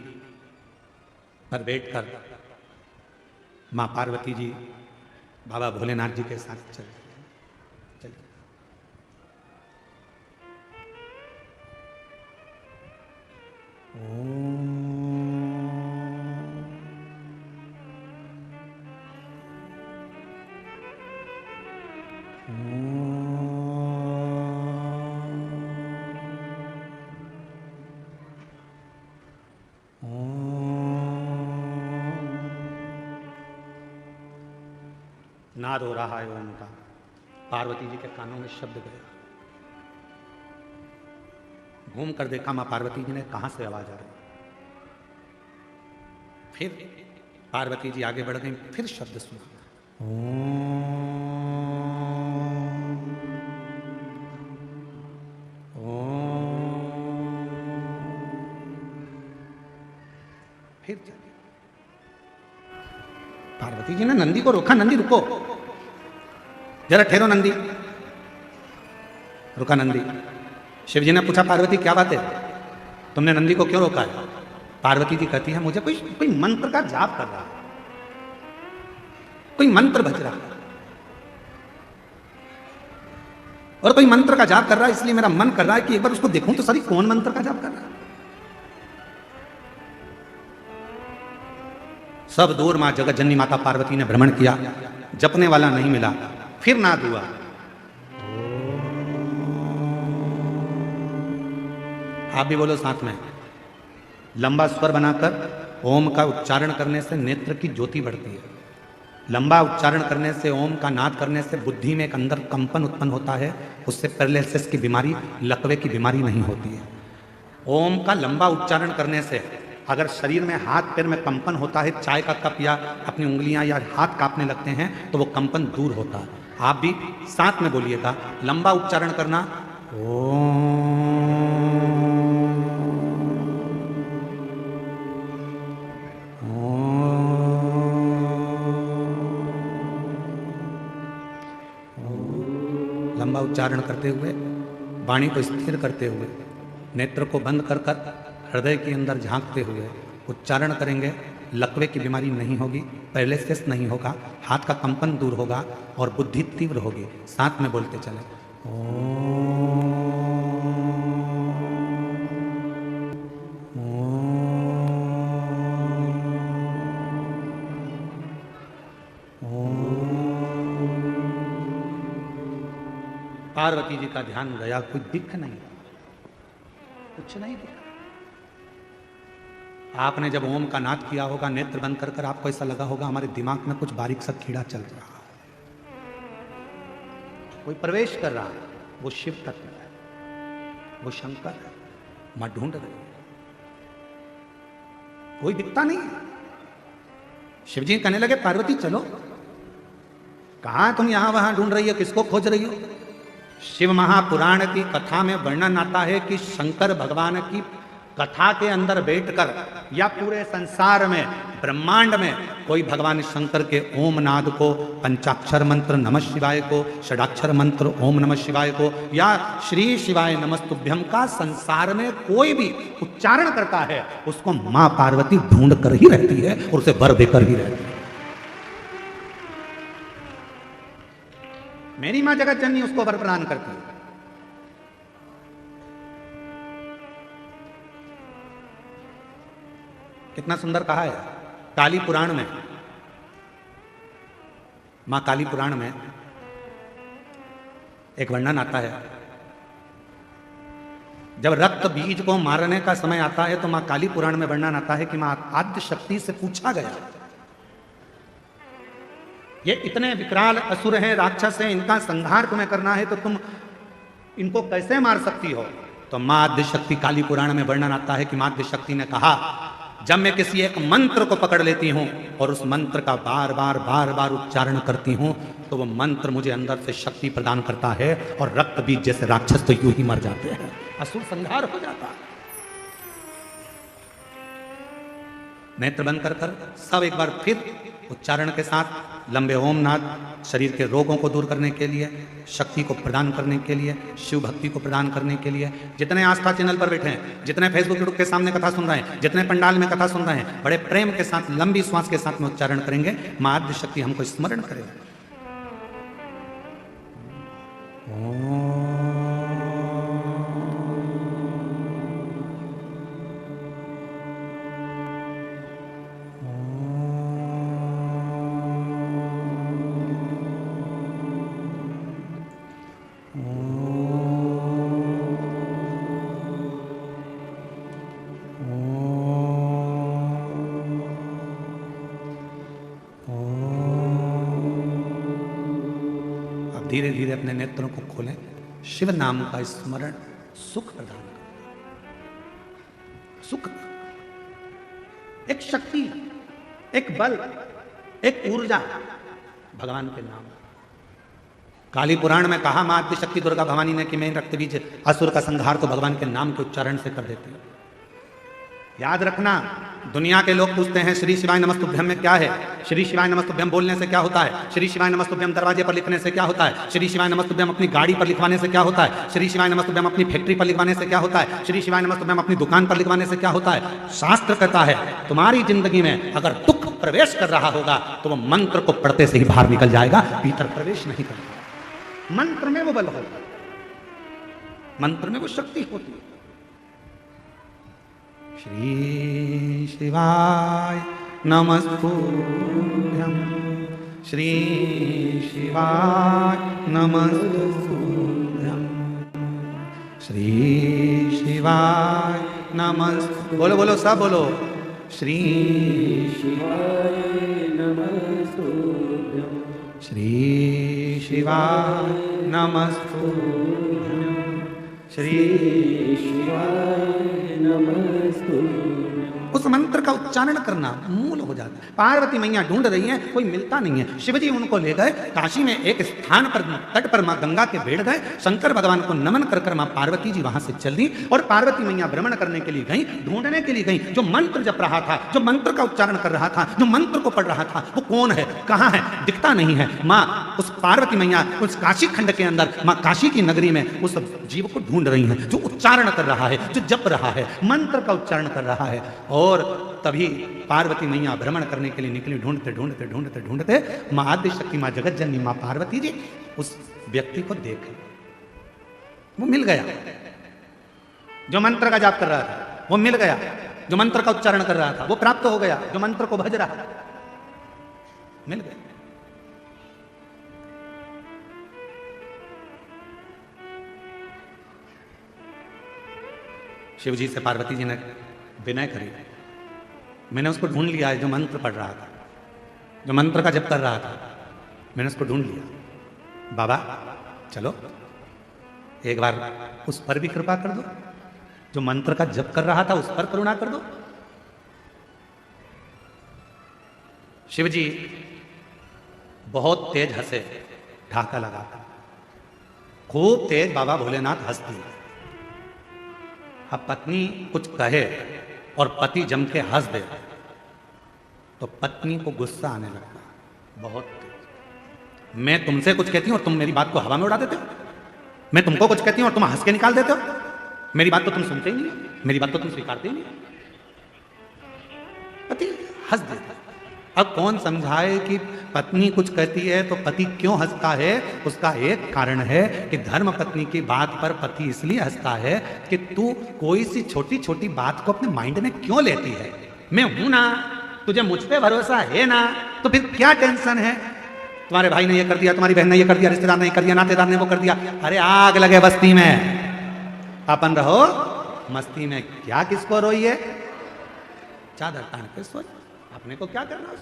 पर बैठकर मां पार्वती जी बाबा भोलेनाथ जी के साथ चले। नाद हो रहा है ओम का। पार्वती जी के कानों में शब्द गया। घूम कर देखा मां पार्वती जी ने, कहां से आवाज आ रही। फिर पार्वती जी आगे बढ़ गई, फिर शब्द सुना, फिर चली। पार्वती जी ने नंदी को रोका, नंदी रुको, जरा ठहरो नंदी। रुका नंदी। शिव जी ने पूछा पार्वती क्या बात है, तुमने नंदी को क्यों रोका है? पार्वती जी कहती है मुझे कोई मंत्र का जाप कर रहा है, कोई मंत्र बज रहा है, और कोई मंत्र का जाप कर रहा है, इसलिए मेरा मन कर रहा है कि एक बार उसको देखूं तो सही कौन मंत्र का जाप कर रहा है। सब दूर मां जगत जननी माता पार्वती ने भ्रमण किया, जपने वाला नहीं मिला। फिर नाद हुआ, आप भी बोलो साथ में। लंबा स्वर बनाकर ओम का उच्चारण करने से नेत्र की ज्योति बढ़ती है। लंबा उच्चारण करने से, ओम का नाद करने से बुद्धि में एक अंदर कंपन उत्पन्न होता है, उससे पैरालिसिस की बीमारी, लकवे की बीमारी नहीं होती है। ओम का लंबा उच्चारण करने से अगर शरीर में हाथ पैर में कंपन होता है, चाय का कप या अपनी उंगलियां या हाथ कांपने लगते हैं, तो वो कंपन दूर होता है। आप भी साथ में बोलिएगा, लंबा उच्चारण करना, लंबा उच्चारण करते हुए, वाणी को स्थिर करते हुए, नेत्र को बंद कर कर हृदय के अंदर झांकते हुए उच्चारण करेंगे। लकवे की बीमारी नहीं होगी, पैरालिसिस नहीं होगा, हाथ का कंपन दूर होगा और बुद्धि तीव्र होगी। साथ में बोलते चले, पार्वती जी का ध्यान गया, कोई दिख नहीं, कुछ नहीं दिखा। आपने जब ओम का नाद किया होगा, नेत्र बंद कर कर आपको ऐसा लगा होगा हमारे दिमाग में कुछ बारीक सा कीड़ा चल रहा है, कोई प्रवेश कर रहा है। वो शिव तत्व है, वो शंकर है, मां ढूंढ रही है, कोई दिखता नहीं है। शिव जी कहने लगे पार्वती चलो, कहां तुम यहां वहां ढूंढ रही हो, किसको खोज रही हो? शिव महापुराण की कथा में वर्णन आता है कि शंकर भगवान की कथा के अंदर बैठकर या पूरे संसार में, ब्रह्मांड में कोई भगवान शंकर के ओम नाद को, पंचाक्षर मंत्र नमः शिवाय को, षडाक्षर मंत्र ओम नमः शिवाय को या श्री शिवाय नमस्तुभ्यम का संसार में कोई भी उच्चारण करता है, उसको मां पार्वती ढूंढ कर ही रहती है और उसे वर देकर ही रहती है। मेरी मां जगत जननी उसको वर प्रदान करती है। कितना सुंदर कहा है काली पुराण में, मां काली पुराण में एक वर्णन आता है, जब रक्त बीज को मारने का समय आता है तो मां काली पुराण में वर्णन आता है कि मां आद्य शक्ति से पूछा गया, ये इतने विकराल असुर हैं, राक्षस हैं, इनका संहार तुम्हें करना है तो तुम इनको कैसे मार सकती हो? तो मां आद्य शक्ति, काली पुराण में वर्णन आता है कि मां आद्य शक्ति ने कहा, जब मैं किसी एक मंत्र को पकड़ लेती हूं और उस मंत्र का बार बार उच्चारण करती हूं तो वो मंत्र मुझे अंदर से शक्ति प्रदान करता है और रक्त बीज जैसे राक्षस तो यूं ही मर जाते हैं, असुर संहार हो जाता है। नेत्र बंद कर सब एक बार फिर उच्चारण के साथ लंबे ओम नाद, शरीर के रोगों को दूर करने के लिए, शक्ति को प्रदान करने के लिए, शिव भक्ति को प्रदान करने के लिए, जितने आस्था चैनल पर बैठे हैं, जितने फेसबुक यूट्यूब के सामने कथा सुन रहे हैं, जितने पंडाल में कथा सुन रहे हैं, बड़े प्रेम के साथ लंबी श्वास के साथ में उच्चारण करेंगे, मां आद्य शक्ति हमको स्मरण करेगा। धीरे धीरे अपने नेत्रों को खोलें, शिव नाम का स्मरण सुख प्रदान कर, सुख, एक शक्ति, एक बल, एक ऊर्जा भगवान के नाम। काली पुराण में कहा मां आद्य शक्ति दुर्गा भवानी ने कि मैं रक्त बीज असुर का संहार तो भगवान के नाम के उच्चारण से कर देती हूं। याद रखना, दुनिया के लोग पूछते हैं श्री शिवाय नमस्तुभ्यम में क्या है, श्री शिवाय नमस्तुभ्यम बोलने से क्या होता है, श्री शिवाय नमस्तुभ्यम दरवाजे पर लिखने से क्या होता है, श्री शिवाय नमस्तुभ्यम अपनी गाड़ी पर लिखवाने से क्या होता है, श्री शिवाय नमस्तुभ्यम अपनी फैक्ट्री पर लिखवाने से क्या होता है, श्री शिवाय नमस्तुभ्यम अपनी दुकान पर लिखवाने से क्या होता है। शास्त्र कहता है तुम्हारी जिंदगी में अगर दुख प्रवेश कर रहा होगा तो वो मंत्र को पढ़ते से ही बाहर निकल जाएगा, भीतर प्रवेश नहीं करता। मंत्र में वो बल होता है, मंत्र में वो शक्ति होती है। श्री शिवाय नमस्तुभ्यं, श्री शिवाय नमस्तुभ्यं, श्री शिवाय नमस्तुभ्यं। बोलो बोलो सब बोलो, श्री शिवाय नमस्तुभ्यं, श्री शिवाय नमस्तुभ्यं, श्री शिवाय नमस्तुभ्यं। उस मंत्र का उच्चारण करना मूल हो जाता है। पार्वती मैया ढूंढ रही हैं, कोई मिलता नहीं है। शिवजी उनको ले गए काशी में, एक स्थान पर तट पर मां गंगा के बैठ गए। शंकर भगवान को नमन कर कर मां पार्वती जी वहां से चली और पार्वती मैया भ्रमण करने के लिए गई, ढूंढने के लिए गई। जो मंत्र जप रहा था, जो मंत्र का उच्चारण कर रहा था, जो मंत्र को पढ़ रहा था, वो कौन है, कहाँ है, दिखता नहीं है। मां उस पार्वती मैया उस काशी खंड के अंदर, मां काशी की नगरी में उस जीव को ढूंढ रही हैं, जो उच्चारण कर रहा है, जो जप रहा है, मंत्र का उच्चारण कर रहा है। और तभी पार्वती मैया भ्रमण करने के लिए निकली। ढूंढते ढूंढते ढूंढते ढूंढते मां आद्य शक्ति, मां जगत जननी, मां पार्वती जी उस व्यक्ति को देख, वो मिल गया। जो मंत्र का जाप कर रहा था वो मिल गया, जो मंत्र का उच्चारण कर रहा था वो प्राप्त हो गया, जो मंत्र को भज रहा मिल गया। शिवजी से पार्वती जी ने विनय करी, मैंने उसको ढूंढ लिया है जो मंत्र पढ़ रहा था, जो मंत्र का जप कर रहा था, मैंने उसको ढूंढ लिया। बाबा चलो एक बार उस पर भी कृपा कर दो, जो मंत्र का जप कर रहा था उस पर करुणा कर दो। शिवजी बहुत तेज हंसे, ढाका लगा, खूब तेज बाबा भोलेनाथ हंस दिए। अब पत्नी कुछ कहे और पति जम के हंस दे तो पत्नी को गुस्सा आने लगता है बहुत तेज। मैं तुमसे कुछ कहती हूँ और तुम मेरी बात को हवा में उड़ा देते हो। मैं तुमको कुछ कहती हूँ और तुम हंस के निकाल देते हो। मेरी बात तो तुम सुनते ही नहीं, मेरी बात तो तुम स्वीकारते ही नहीं। पति हंस देता है। अब कौन समझाए कि पत्नी कुछ कहती है तो पति क्यों हंसता है? उसका एक कारण है कि धर्म पत्नी की बात पर पति इसलिए हंसता है कि तू कोई सी छोटी छोटी बात को अपने माइंड में क्यों लेती है? मैं हूं ना, तुझे मुझ पे भरोसा है ना, तो फिर क्या टेंशन है? तुम्हारे भाई ने ये कर दिया, तुम्हारी बहन ने ये कर दिया, रिश्तेदार ने ये कर दिया, नातेदार ने वो कर दिया। अरे आग लगे बस्ती में, अपन रहो मस्ती में। क्या किसको रोइए? चादर तान के सोच, अपने को क्या करना,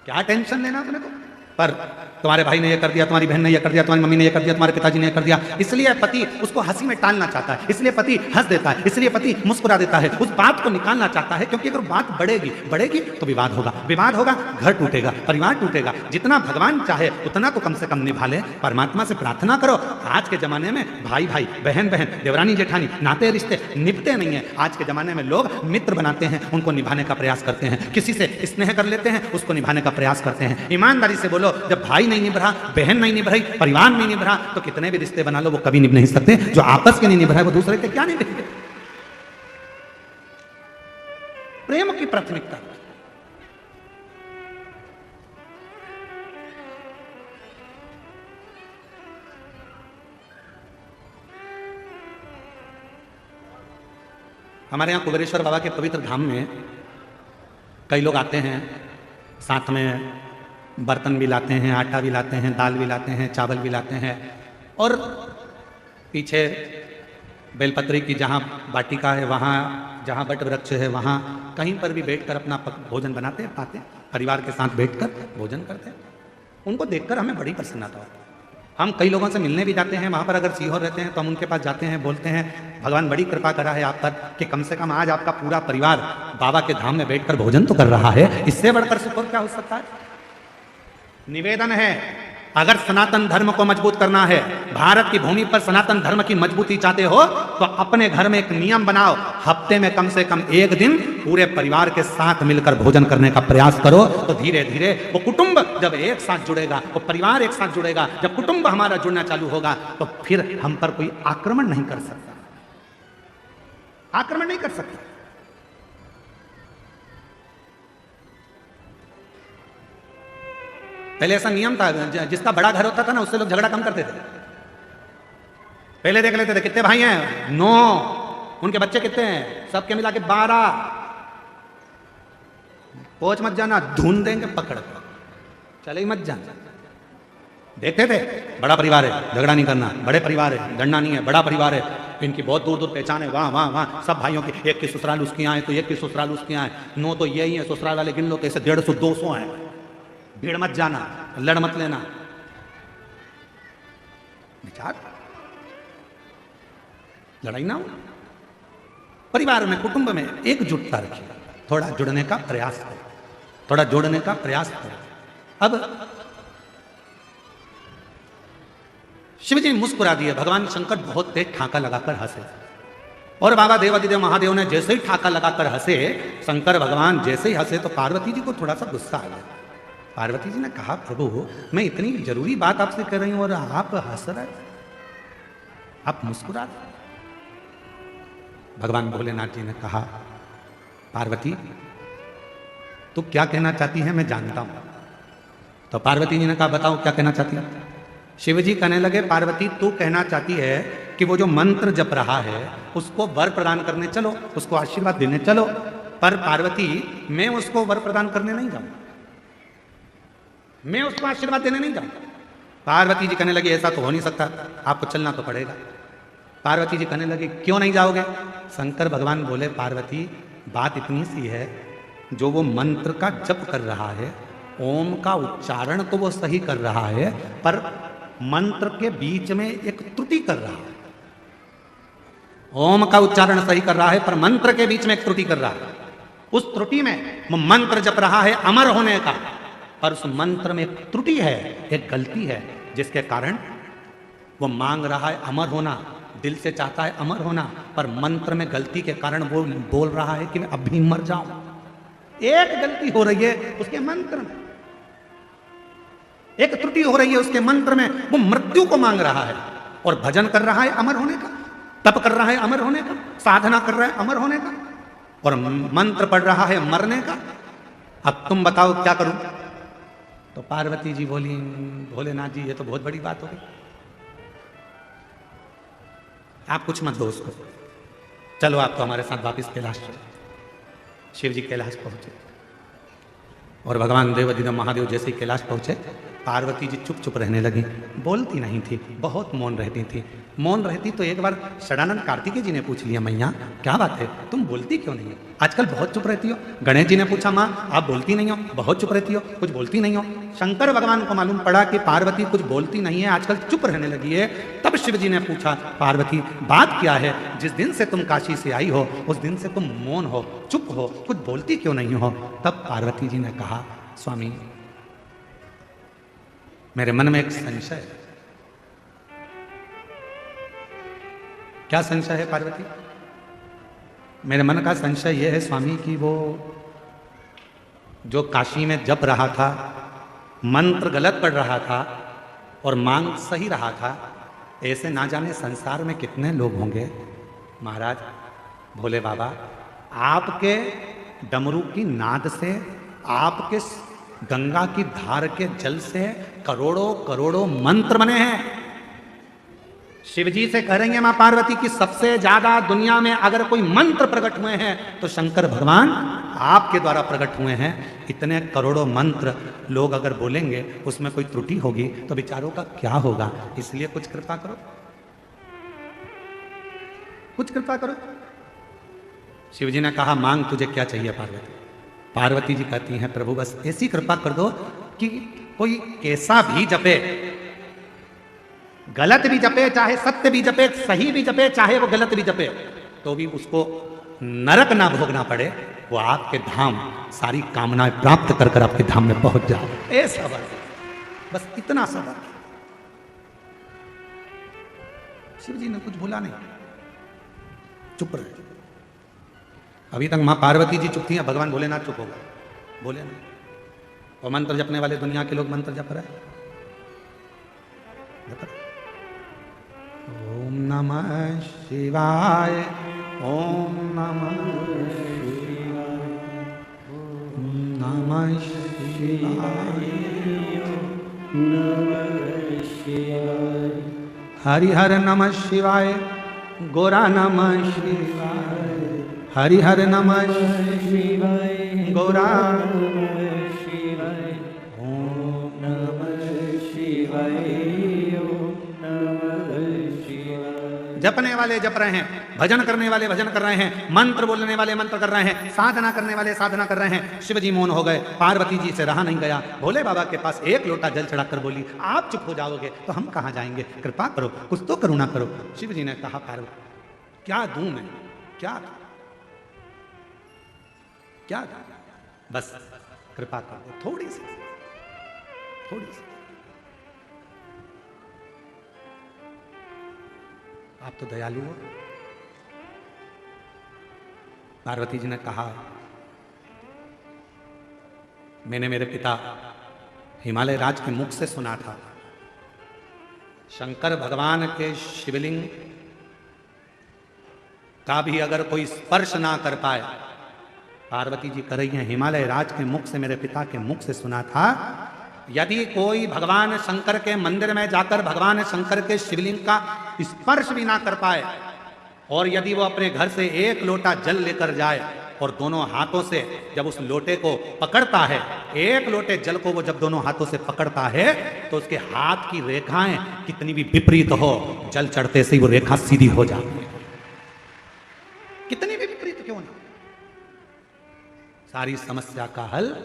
क्या टेंशन लेना अपने को? पर तुम्हारे भाई ने ये कर दिया, तुम्हारी बहन ने ये कर दिया, तुम्हारी मम्मी ने ये कर दिया, तुम्हारे पिताजी ने ये कर दिया, इसलिए पति उसको हंसी में टालना चाहता है, इसलिए पति हंस देता है, इसलिए पति मुस्कुरा देता है, उस बात को निकालना चाहता है। क्योंकि अगर बात बढ़ेगी तो विवाद होगा, विवाद होगा घर टूटेगा, परिवार टूटेगा। जितना भगवान चाहे उतना तो कम से कम निभा ले। परमात्मा से प्रार्थना करो। आज के जमाने में भाई भाई, बहन बहन, देवरानी जेठानी, नाते रिश्ते निभते नहीं है। आज के जमाने में लोग मित्र बनाते हैं, उनको निभाने का प्रयास करते हैं, किसी से स्नेह कर लेते हैं, उसको निभाने का प्रयास करते हैं। ईमानदारी से बोलो, जब भाई नहीं निभ रहा, बहन नहीं निभ रही, परिवार नहीं निभ रहा, तो कितने भी रिश्ते बना लो वो कभी निभ नहीं सकते। जो आपस के नहीं निभ रहे वो दूसरे के क्या निभेंगे? प्रेम की प्राथमिकता। हमारे यहां कुबेरेश्वर बाबा के पवित्र धाम में कई लोग आते हैं, साथ में बर्तन भी लाते हैं, आटा भी लाते हैं, दाल भी लाते हैं, चावल भी लाते हैं, और पीछे बेलपत्री की जहाँ वाटिका है, वहाँ जहाँ बट वृक्ष है, वहाँ कहीं पर भी बैठकर अपना भोजन बनाते हैं, खाते हैं, परिवार के साथ बैठकर भोजन करते हैं। उनको देखकर हमें बड़ी प्रसन्नता होती है। हम कई लोगों से मिलने भी जाते हैं, वहाँ पर अगर सीहोर रहते हैं तो हम उनके पास जाते हैं, बोलते हैं भगवान बड़ी कृपा करा है आप पर कि कम से कम आज आपका पूरा परिवार बाबा के धाम में बैठकर भोजन तो कर रहा है। इससे बढ़कर सुख और क्या हो सकता है? निवेदन है, अगर सनातन धर्म को मजबूत करना है, भारत की भूमि पर सनातन धर्म की मजबूती चाहते हो, तो अपने घर में एक नियम बनाओ, हफ्ते में कम से कम एक दिन पूरे परिवार के साथ मिलकर भोजन करने का प्रयास करो। तो धीरे धीरे वो कुटुंब जब एक साथ जुड़ेगा, वो परिवार एक साथ जुड़ेगा, जब कुटुंब हमारा जुड़ना चालू होगा तो फिर हम पर कोई आक्रमण नहीं कर सकता, आक्रमण नहीं कर सकता। पहले ऐसा नियम था, जिसका बड़ा घर होता था ना, उससे लोग झगड़ा कम करते थे। पहले देख लेते थे कितने भाई हैं, 9, उनके बच्चे कितने हैं, सबके मिला के 12। पहुंच मत जाना, ढूंढ देंगे पकड़ कर, चले मत जाना। देखते थे बड़ा परिवार है, झगड़ा नहीं करना, बड़े परिवार है, लड़ना नहीं है, बड़ा परिवार है, इनकी बहुत दूर दूर पहचान है, वहाँ वहाँ वहाँ सब भाइयों की, एक की ससुराल उसकी यहाँ है तो एक की ससुराल उसके यहाँ है, 9 तो यही है, ससुराल वाले गिन लो तो ऐसे 150 200 है। भीड़ मत जाना, लड़ मत लेना। विचार लड़ाई ना हो, परिवार में, कुटुंब में एकजुटता रखिए, थोड़ा जुड़ने का प्रयास करो, थोड़ा जोड़ने का प्रयास करो। अब शिव जी मुस्कुरा दिए, भगवान शंकर बहुत तेज ठाका लगाकर हंसे, और बाबा देवादिदेव महादेव ने जैसे ही ठाका लगाकर हंसे, शंकर भगवान जैसे ही हंसे तो पार्वती जी को थोड़ा सा गुस्सा आ गया। पार्वती जी ने कहा, प्रभु मैं इतनी जरूरी बात आपसे कर रही हूं और आप हंस रहे, आप मुस्कुरा रहे। भगवान भोलेनाथ जी ने कहा, पार्वती तू क्या कहना चाहती है मैं जानता हूं। तो पार्वती जी ने कहा, बताओ क्या कहना चाहती है। शिव जी कहने लगे, पार्वती तू कहना चाहती है कि वो जो मंत्र जप रहा है उसको वर प्रदान करने चलो, उसको आशीर्वाद देने चलो। पर पार्वती मैं उसको वर प्रदान करने नहीं जाऊंगा, मैं उसको आशीर्वाद देने नहीं जाऊंगा। पार्वती जी कहने लगी, ऐसा तो हो नहीं सकता, आपको चलना तो पड़ेगा। पार्वती जी कहने लगी, क्यों नहीं जाओगे। शंकर भगवान बोले, पार्वती बात इतनी सी है, जो वो मंत्र का जप कर रहा है, ओम का उच्चारण तो वो सही कर रहा है, पर मंत्र के बीच में एक त्रुटि कर रहा है। ओम का उच्चारण सही कर रहा है, पर मंत्र के बीच में एक त्रुटि कर रहा है। उस त्रुटि में वो मंत्र जप रहा है अमर होने का, और उस मंत्र में एक त्रुटि है, एक गलती है, जिसके कारण वो मांग रहा है अमर होना, दिल से चाहता है अमर होना, पर मंत्र में गलती के कारण वो बोल रहा है कि मैं अभी मर जाऊं। एक गलती हो रही है उसके मंत्र में, एक त्रुटि हो रही है उसके मंत्र में, वो मृत्यु को मांग रहा है और भजन कर रहा है अमर होने का, तप कर रहा है अमर होने का, साधना कर रहा है अमर होने का, और मंत्र पढ़ रहा है मरने का। अब तुम बताओ क्या करूं? तो पार्वती जी बोली, भोलेनाथ जी ये तो बहुत बड़ी बात हो गई, आप कुछ मत दो उसको, चलो आप तो हमारे साथ वापिस कैलाश चलो। शिव जी कैलाश पहुंचे और भगवान देवाधिदेव महादेव जैसे ही कैलाश पहुंचे, पार्वती जी चुप चुप रहने लगी, बोलती नहीं थी, बहुत मौन रहती थी। मौन रहती तो एक बार षडानंद कार्तिकेय जी ने पूछ लिया, मैया क्या बात है, तुम बोलती क्यों नहीं हो, आजकल बहुत चुप रहती हो। गणेश जी ने पूछा, माँ आप बोलती नहीं हो, बहुत चुप रहती हो, कुछ बोलती नहीं हो। शंकर भगवान को मालूम पड़ा कि पार्वती कुछ बोलती नहीं है, आजकल चुप रहने लगी है। तब शिव जी ने पूछा, पार्वती बात क्या है, जिस दिन से तुम काशी से आई हो उस दिन से तुम मौन हो, चुप हो, कुछ बोलती क्यों नहीं हो। तब पार्वती जी ने कहा, स्वामी मेरे मन में एक संशय है। क्या संशय है पार्वती? मेरे मन का संशय यह है स्वामी कि वो जो काशी में जप रहा था, मंत्र गलत पढ़ रहा था और मांग सही रहा था, ऐसे ना जाने संसार में कितने लोग होंगे। महाराज भोले बाबा, आपके डमरू की नाद से, आपके गंगा की धार के जल से करोड़ों करोड़ों मंत्र बने हैं। शिवजी से कह रही है मां पार्वती की सबसे ज्यादा दुनिया में अगर कोई मंत्र प्रकट हुए हैं तो शंकर भगवान आपके द्वारा प्रकट हुए हैं। इतने करोड़ों मंत्र लोग अगर बोलेंगे उसमें कोई त्रुटि होगी तो विचारों का क्या होगा। इसलिए कुछ कृपा करो, कुछ कृपा करो। शिवजी ने कहा, मांग तुझे क्या चाहिए पार्वती। पार्वती जी कहती हैं, प्रभु बस ऐसी कृपा कर दो कि कोई कैसा भी जपे, गलत भी जपे, चाहे सत्य भी जपे, सही भी जपे, चाहे वो गलत भी जपे, तो भी उसको नरक ना भोगना पड़े, वो आपके धाम सारी कामनाएं प्राप्त कर कर आपके धाम में पहुंच जाए। ऐसा बस इतना सबर। शिव जी ने कुछ बोला नहीं, चुप रहे। अभी तक मां पार्वती जी चुप थी, भगवान भोलेनाथ चुप हो गए, बोले नहीं। और मंत्र जपने वाले दुनिया के लोग मंत्र जप रहे। ओम नमः शिवाय, ओम नमः शिवाय, ओम नमः शिवाय, नमः शिवाय, हरिहर नमः शिवाय, गोरा नमः शिवाय, हरिहर नमः शिवाय, गोरा नमः शिवाय, ओम नमः शिवाय, ओम नमः शिवाय। जपने वाले जप रहे हैं, भजन करने वाले भजन कर रहे हैं, मंत्र बोलने वाले मंत्र कर रहे हैं, साधना करने वाले साधना कर रहे हैं। शिवजी मौन हो गए, पार्वती जी से रहा नहीं गया। भोले बाबा के पास एक लोटा जल चढ़ाकर बोली, आप चुप हो जाओगे तो हम कहां जाएंगे, कृपा करो, कुछ तो करुणा करो। शिवजी ने कहा, पार्वती क्या दूं मैं, क्या क्या बस कृपा कर दो, थोड़ी सी, थोड़ी सी। आप तो दयालु हो। पार्वती जी ने कहा, मैंने मेरे पिता हिमालय राज के मुख से सुना था, शंकर भगवान के शिवलिंग का भी अगर कोई स्पर्श ना कर पाए, पार्वती जी कह रही हैं, हिमालय राज के मुख से, मेरे पिता के मुख से सुना था, यदि कोई भगवान शंकर के मंदिर में जाकर भगवान शंकर के शिवलिंग का स्पर्श भी ना कर पाए, और यदि वो अपने घर से एक लोटा जल लेकर जाए और दोनों हाथों से जब उस लोटे को पकड़ता है, एक लोटे जल को वो जब दोनों हाथों से पकड़ता है, तो उसके हाथ की रेखाएं कितनी भी विपरीत हो, जल चढ़ते से ही वो रेखा सीधी हो जाती है। कितनी भी विपरीत क्यों ना, सारी समस्या का हल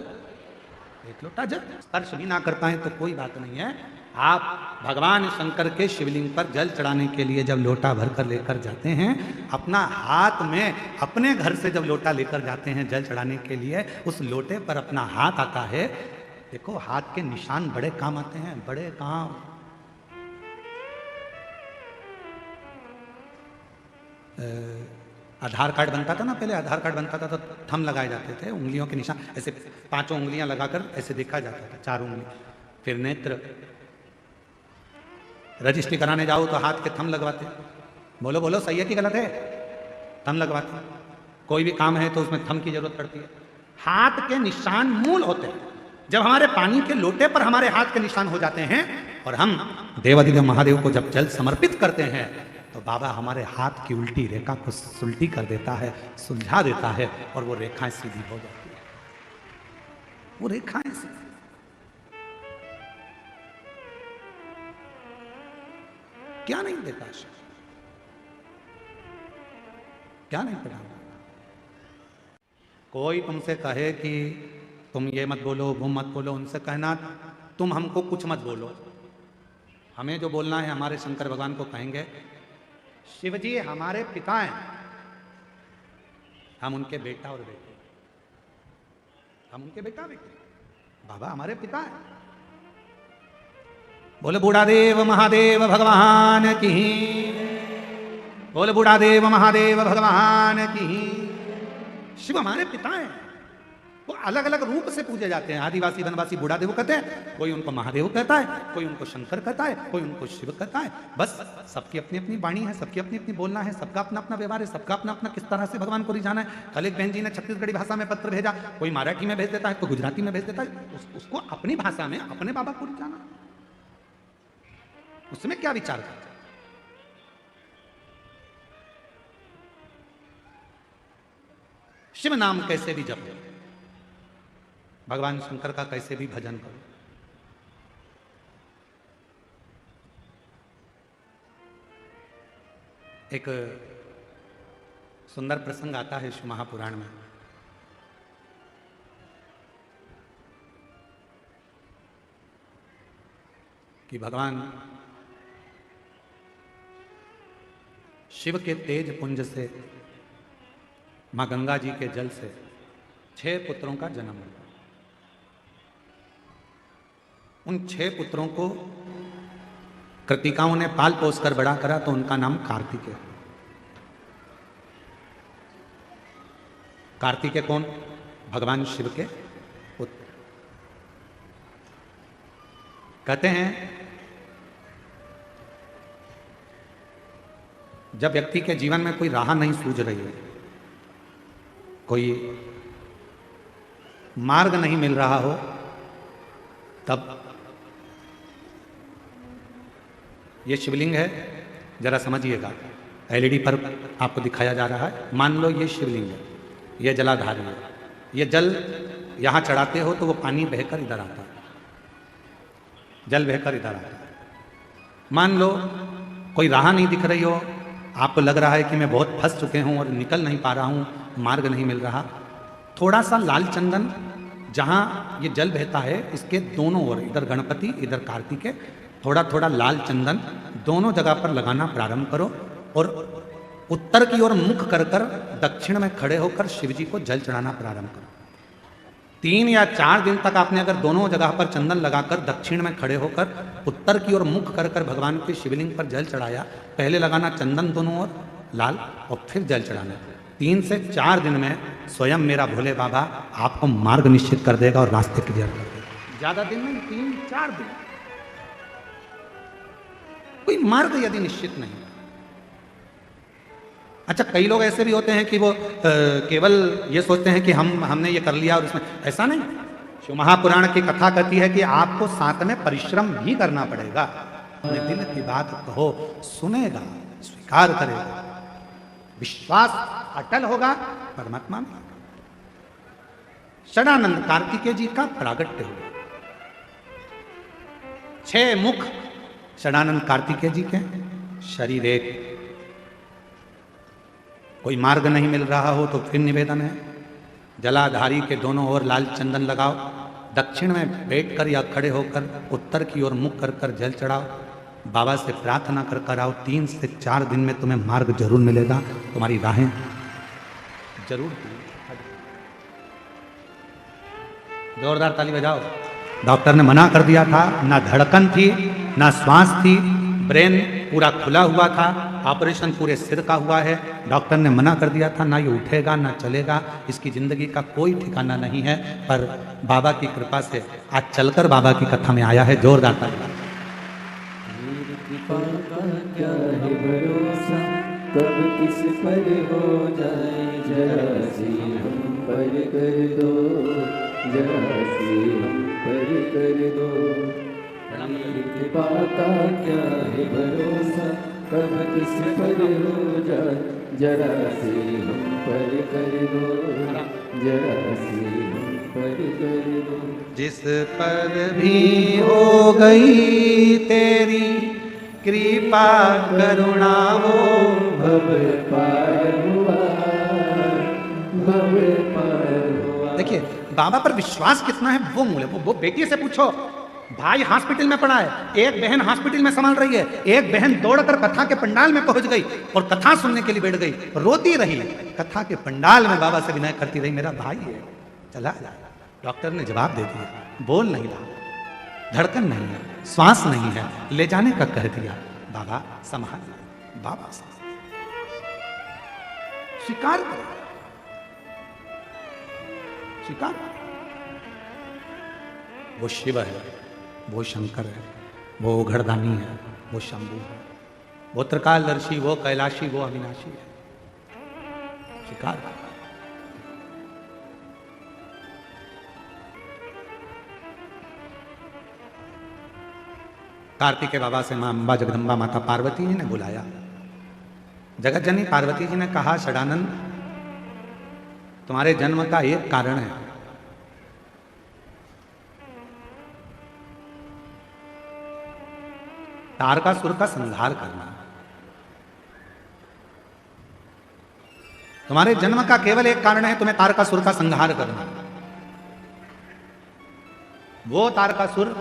एक लोटा जल। स्पर्श भी ना कर पाए तो कोई बात नहीं है, आप भगवान शंकर के शिवलिंग पर जल चढ़ाने के लिए जब लोटा भरकर लेकर जाते हैं, अपना हाथ में, अपने घर से जब लोटा लेकर जाते हैं जल चढ़ाने के लिए, उस लोटे पर अपना हाथ आता है। देखो हाथ के निशान बड़े काम आते हैं, बड़े काम। आधार कार्ड बनता था ना, पहले आधार कार्ड बनता था तो थंब लगाए जाते थे, उंगलियों के निशान ऐसे 5 उंगलियां लगाकर ऐसे देखा जाता था, 4 उंगली। फिर नेत्र, रजिस्ट्री कराने जाओ तो हाथ के थंब लगवाते। बोलो बोलो सही है कि गलत है? थंब लगवाते। कोई भी काम है तो उसमें थंब की जरूरत पड़ती है। हाथ के निशान मूल होते हैं। जब हमारे पानी के लोटे पर हमारे हाथ के निशान हो जाते हैं और हम देवाधिदेव महादेव को जब जल समर्पित करते हैं तो बाबा हमारे हाथ की उल्टी रेखा को सुलटी कर देता है, सुलझा देता है और वो रेखाएं सीधी हो जाती है। वो रेखाएं सीधी। क्या नहीं देखा, क्या नहीं पढ़ा? कोई तुमसे कहे कि तुम ये मत बोलो, वो मत बोलो, उनसे कहना तुम हमको कुछ मत बोलो। हमें जो बोलना है हमारे शंकर भगवान को कहेंगे, शिव जी हमारे पिता हैं, हम उनके बेटा और बेटे, हम उनके बेटा बेटे, बाबा हमारे पिता हैं। बोले बूढ़ादेव महादेव भगवान की, बोले बूढ़ादेव महादेव भगवान की। शिव हमारे पिता हैं। वो अलग अलग रूप से पूजे जाते हैं। आदिवासी वनवासी बूढ़ादेव कहते हैं, कोई उनको महादेव कहता है, कोई उनको शंकर कहता है, कोई उनको शिव कहता है। बस सबकी अपनी अपनी वाणी है, सबकी अपनी अपनी बोलना है, सबका अपना अपना व्यवहार है, सबका अपना अपना किस तरह से भगवान को रिझाना है। कल एक बहन जी ने छत्तीसगढ़ी भाषा में पत्र भेजा, कोई मराठी में भेज देता है, कोई गुजराती में भेज देता है। उसको अपनी भाषा में अपने बाबा को रिझाना, उसमें क्या विचार करते? शिव नाम कैसे भी जपो, भगवान शंकर का कैसे भी भजन करो। एक सुंदर प्रसंग आता है शिव महापुराण में। कि भगवान शिव के तेज पुंज से, मां गंगा जी के जल से 6 पुत्रों का जन्म हुआ। उन 6 पुत्रों को कृतिकाओं ने पाल पोस कर बड़ा करा तो उनका नाम कार्तिकेय। कार्तिकेय कौन? भगवान शिव के पुत्र। कहते हैं जब व्यक्ति के जीवन में कोई राह नहीं सूझ रही है, कोई मार्ग नहीं मिल रहा हो, तब ये शिवलिंग है, जरा समझिएगा। एलईडी पर आपको दिखाया जा रहा है। मान लो ये शिवलिंग है, ये जलाधार है, ये जल यहां चढ़ाते हो तो वो पानी बहकर इधर आता है, जल बहकर इधर आता है। मान लो कोई राह नहीं दिख रही हो, आपको लग रहा है कि मैं बहुत फंस चुके हूं और निकल नहीं पा रहा हूं, मार्ग नहीं मिल रहा। थोड़ा सा लाल चंदन, जहां ये जल बहता है इसके दोनों ओर, इधर गणपति इधर कार्तिकेय, थोड़ा थोड़ा लाल चंदन दोनों जगह पर लगाना प्रारंभ करो और उत्तर की ओर मुख कर कर दक्षिण में खड़े होकर शिव जी को जल चढ़ाना प्रारंभ करो। 3 या 4 दिन तक आपने अगर दोनों जगह पर चंदन लगाकर दक्षिण में खड़े होकर उत्तर की ओर मुख कर कर भगवान के शिवलिंग पर जल चढ़ाया, पहले लगाना चंदन दोनों ओर लाल और फिर जल चढ़ाना, 3 से 4 दिन में स्वयं मेरा भोले बाबा आपको मार्ग निश्चित कर देगा और रास्ते क्लियर कर देगा। ज्यादा दिन नहीं, 3-4 दिन। कोई मार्ग यदि निश्चित नहीं। अच्छा, कई लोग ऐसे भी होते हैं कि वो केवल ये सोचते हैं कि हमने ये कर लिया और इसमें, ऐसा नहीं। शिव महापुराण की कथा कहती है कि आपको साथ में परिश्रम भी करना पड़ेगा। अपने दिल की बात कहो, सुनेगा, स्वीकार करेगा, विश्वास अटल होगा, परमात्मा में। षडानंद कार्तिकेय जी का प्रागट्य हुआ। 6 मुख षडानंद कार्तिकेय जी के, शरीर एक। कोई मार्ग नहीं मिल रहा हो तो फिर निवेदन है, जलाधारी के दोनों ओर लाल चंदन लगाओ, दक्षिण में बैठकर या खड़े होकर उत्तर की ओर मुख कर कर जल चढ़ाओ, बाबा से प्रार्थना कर कर आओ। 3 से 4 दिन में तुम्हें मार्ग जरूर मिलेगा, तुम्हारी राहें जरूर। जोरदार ताली बजाओ। डॉक्टर ने मना कर दिया था, ना धड़कन थी ना श्वास थी, ब्रेन पूरा खुला हुआ था, ऑपरेशन पूरे सिर का हुआ है, डॉक्टर ने मना कर दिया था ना ये उठेगा ना चलेगा, इसकी ज़िंदगी का कोई ठिकाना नहीं है, पर बाबा की कृपा से आज चलकर बाबा की कथा में आया है। जोरदार तालियां। कृपा का क्या है भरोसा, कब किस पर हो जाए, जरा सी हम पर कर दो, जरा सी हम पर कर दो। कृपा का क्या है भरोसा, कब किस पर हो जाए, जरा सी हम पर कर दो, जरा सी हम पर कर दो। जिस पर भी हो गई तेरी कृपा करुणा वो भव पार हुआ, भव पार हुआ। देखिए बाबा पर विश्वास कितना है वो मूल है। वो बेटी से पूछो, भाई हॉस्पिटल में पड़ा है, एक बहन हॉस्पिटल में संभाल रही है, एक बहन दौड़कर कथा के पंडाल में पहुंच गई और कथा सुनने के लिए बैठ गई, रोती रही, कथा के पंडाल में बाबा से विनय करती रही, मेरा भाई है चला जाए। डॉक्टर ने जवाब दे दिया, बोल नहीं रहा, धड़कन नहीं है, श्वास नहीं है, ले जाने का कह दिया। बाबा संभाल, बाबा स्वीकार करो, स्वीकार। वो शिव है, वो शंकर है, वो उघड़दानी है, वो शंभु है, वो त्रिकालदर्शी, वो कैलाशी, वो अविनाशी है। स्वीकार करो। कार्तिक के बाबा से मां अम्बा जगदम्बा माता पार्वती जी ने बुलाया। जगत जननी पार्वती जी ने कहा, षडानंद तुम्हारे जन्म का एक कारण है, तारकासुर का संहार करना। तुम्हारे जन्म का केवल एक कारण है, तुम्हें तारकासुर का संहार करना। वो तारकासुर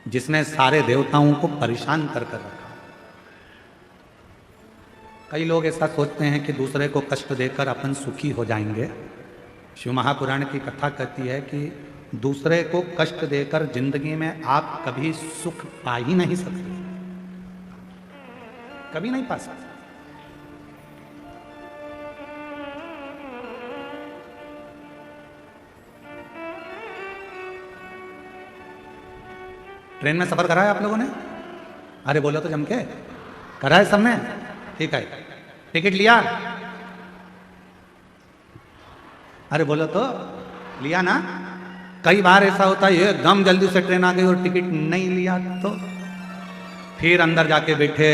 जिसने सारे देवताओं को परेशान कर कर रखा। कई लोग ऐसा सोचते हैं कि दूसरे को कष्ट देकर अपन सुखी हो जाएंगे। शिव महापुराण की कथा कहती है कि दूसरे को कष्ट देकर जिंदगी में आप कभी सुख पा ही नहीं सकते, कभी नहीं पा सकते। ट्रेन में सफर करा है आप लोगों ने? अरे बोलो तो जम के, करा है सबने? ठीक है, टिकट लिया? अरे बोलो तो, लिया ना? कई बार ऐसा होता है एकदम जल्दी से ट्रेन आ गई और टिकट नहीं लिया, तो फिर अंदर जाके बैठे,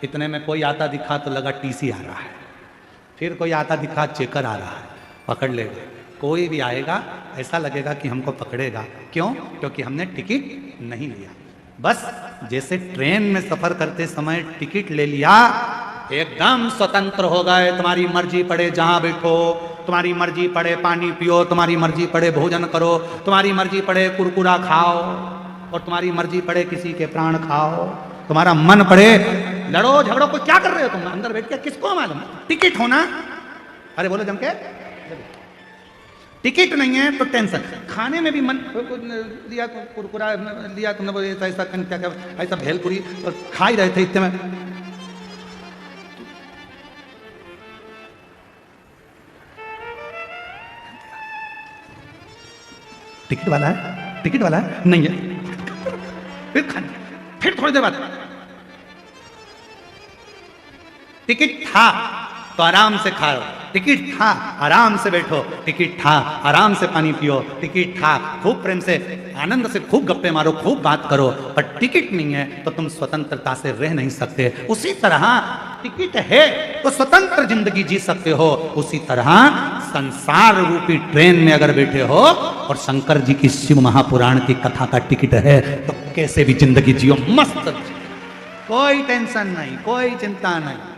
इतने में कोई आता दिखा तो लगा टीसी आ रहा है, फिर कोई आता दिखा चेकर आ रहा है, पकड़ लेगा। कोई भी आएगा ऐसा लगेगा कि हमको पकड़ेगा, क्यों? क्योंकि हमने टिकट नहीं लिया। बस जैसे ट्रेन में सफर करते समय टिकट ले लिया, एकदम स्वतंत्र हो गए, तुम्हारी मर्जी पड़े जहां बैठो, तुम्हारी मर्जी पड़े पानी पियो, तुम्हारी मर्जी पड़े भोजन करो, तुम्हारी मर्जी पड़े कुरकुरा खाओ, और तुम्हारी मर्जी पड़े किसी के प्राण खाओ, तुम्हारा मन पड़े लड़ो झगड़ो। को क्या कर रहे हो तुम अंदर बैठ के, किसको मालूम? टिकट होना। अरे बोलो जम के, टिकट नहीं है तो टेंशन। खाने में भी मन लिया, कुरकुरा लिया तुमने, बोले ऐसा ऐसा क्या क्या ऐसा भेलपुरी और खा ही रहे थे इतने में टिकट वाला है, टिकट वाला है नहीं है, फिर खाने, फिर थोड़ी देर बाद टिकट था तो आराम से खाओ, टिकट था आराम से बैठो, टिकट था आराम से पानी पियो, टिकट था खूब प्रेम से आनंद से खूब गप्पे मारो, खूब बात करो, पर टिकट नहीं है तो तुम स्वतंत्रता से रह नहीं सकते। उसी तरह टिकट है तो स्वतंत्र जिंदगी जी सकते हो, उसी तरह संसार रूपी ट्रेन में अगर बैठे हो और शंकर जी की शिव महापुराण की कथा का टिकट है तो कैसे भी जिंदगी जियो, मस्त, कोई टेंशन नहीं, कोई चिंता नहीं।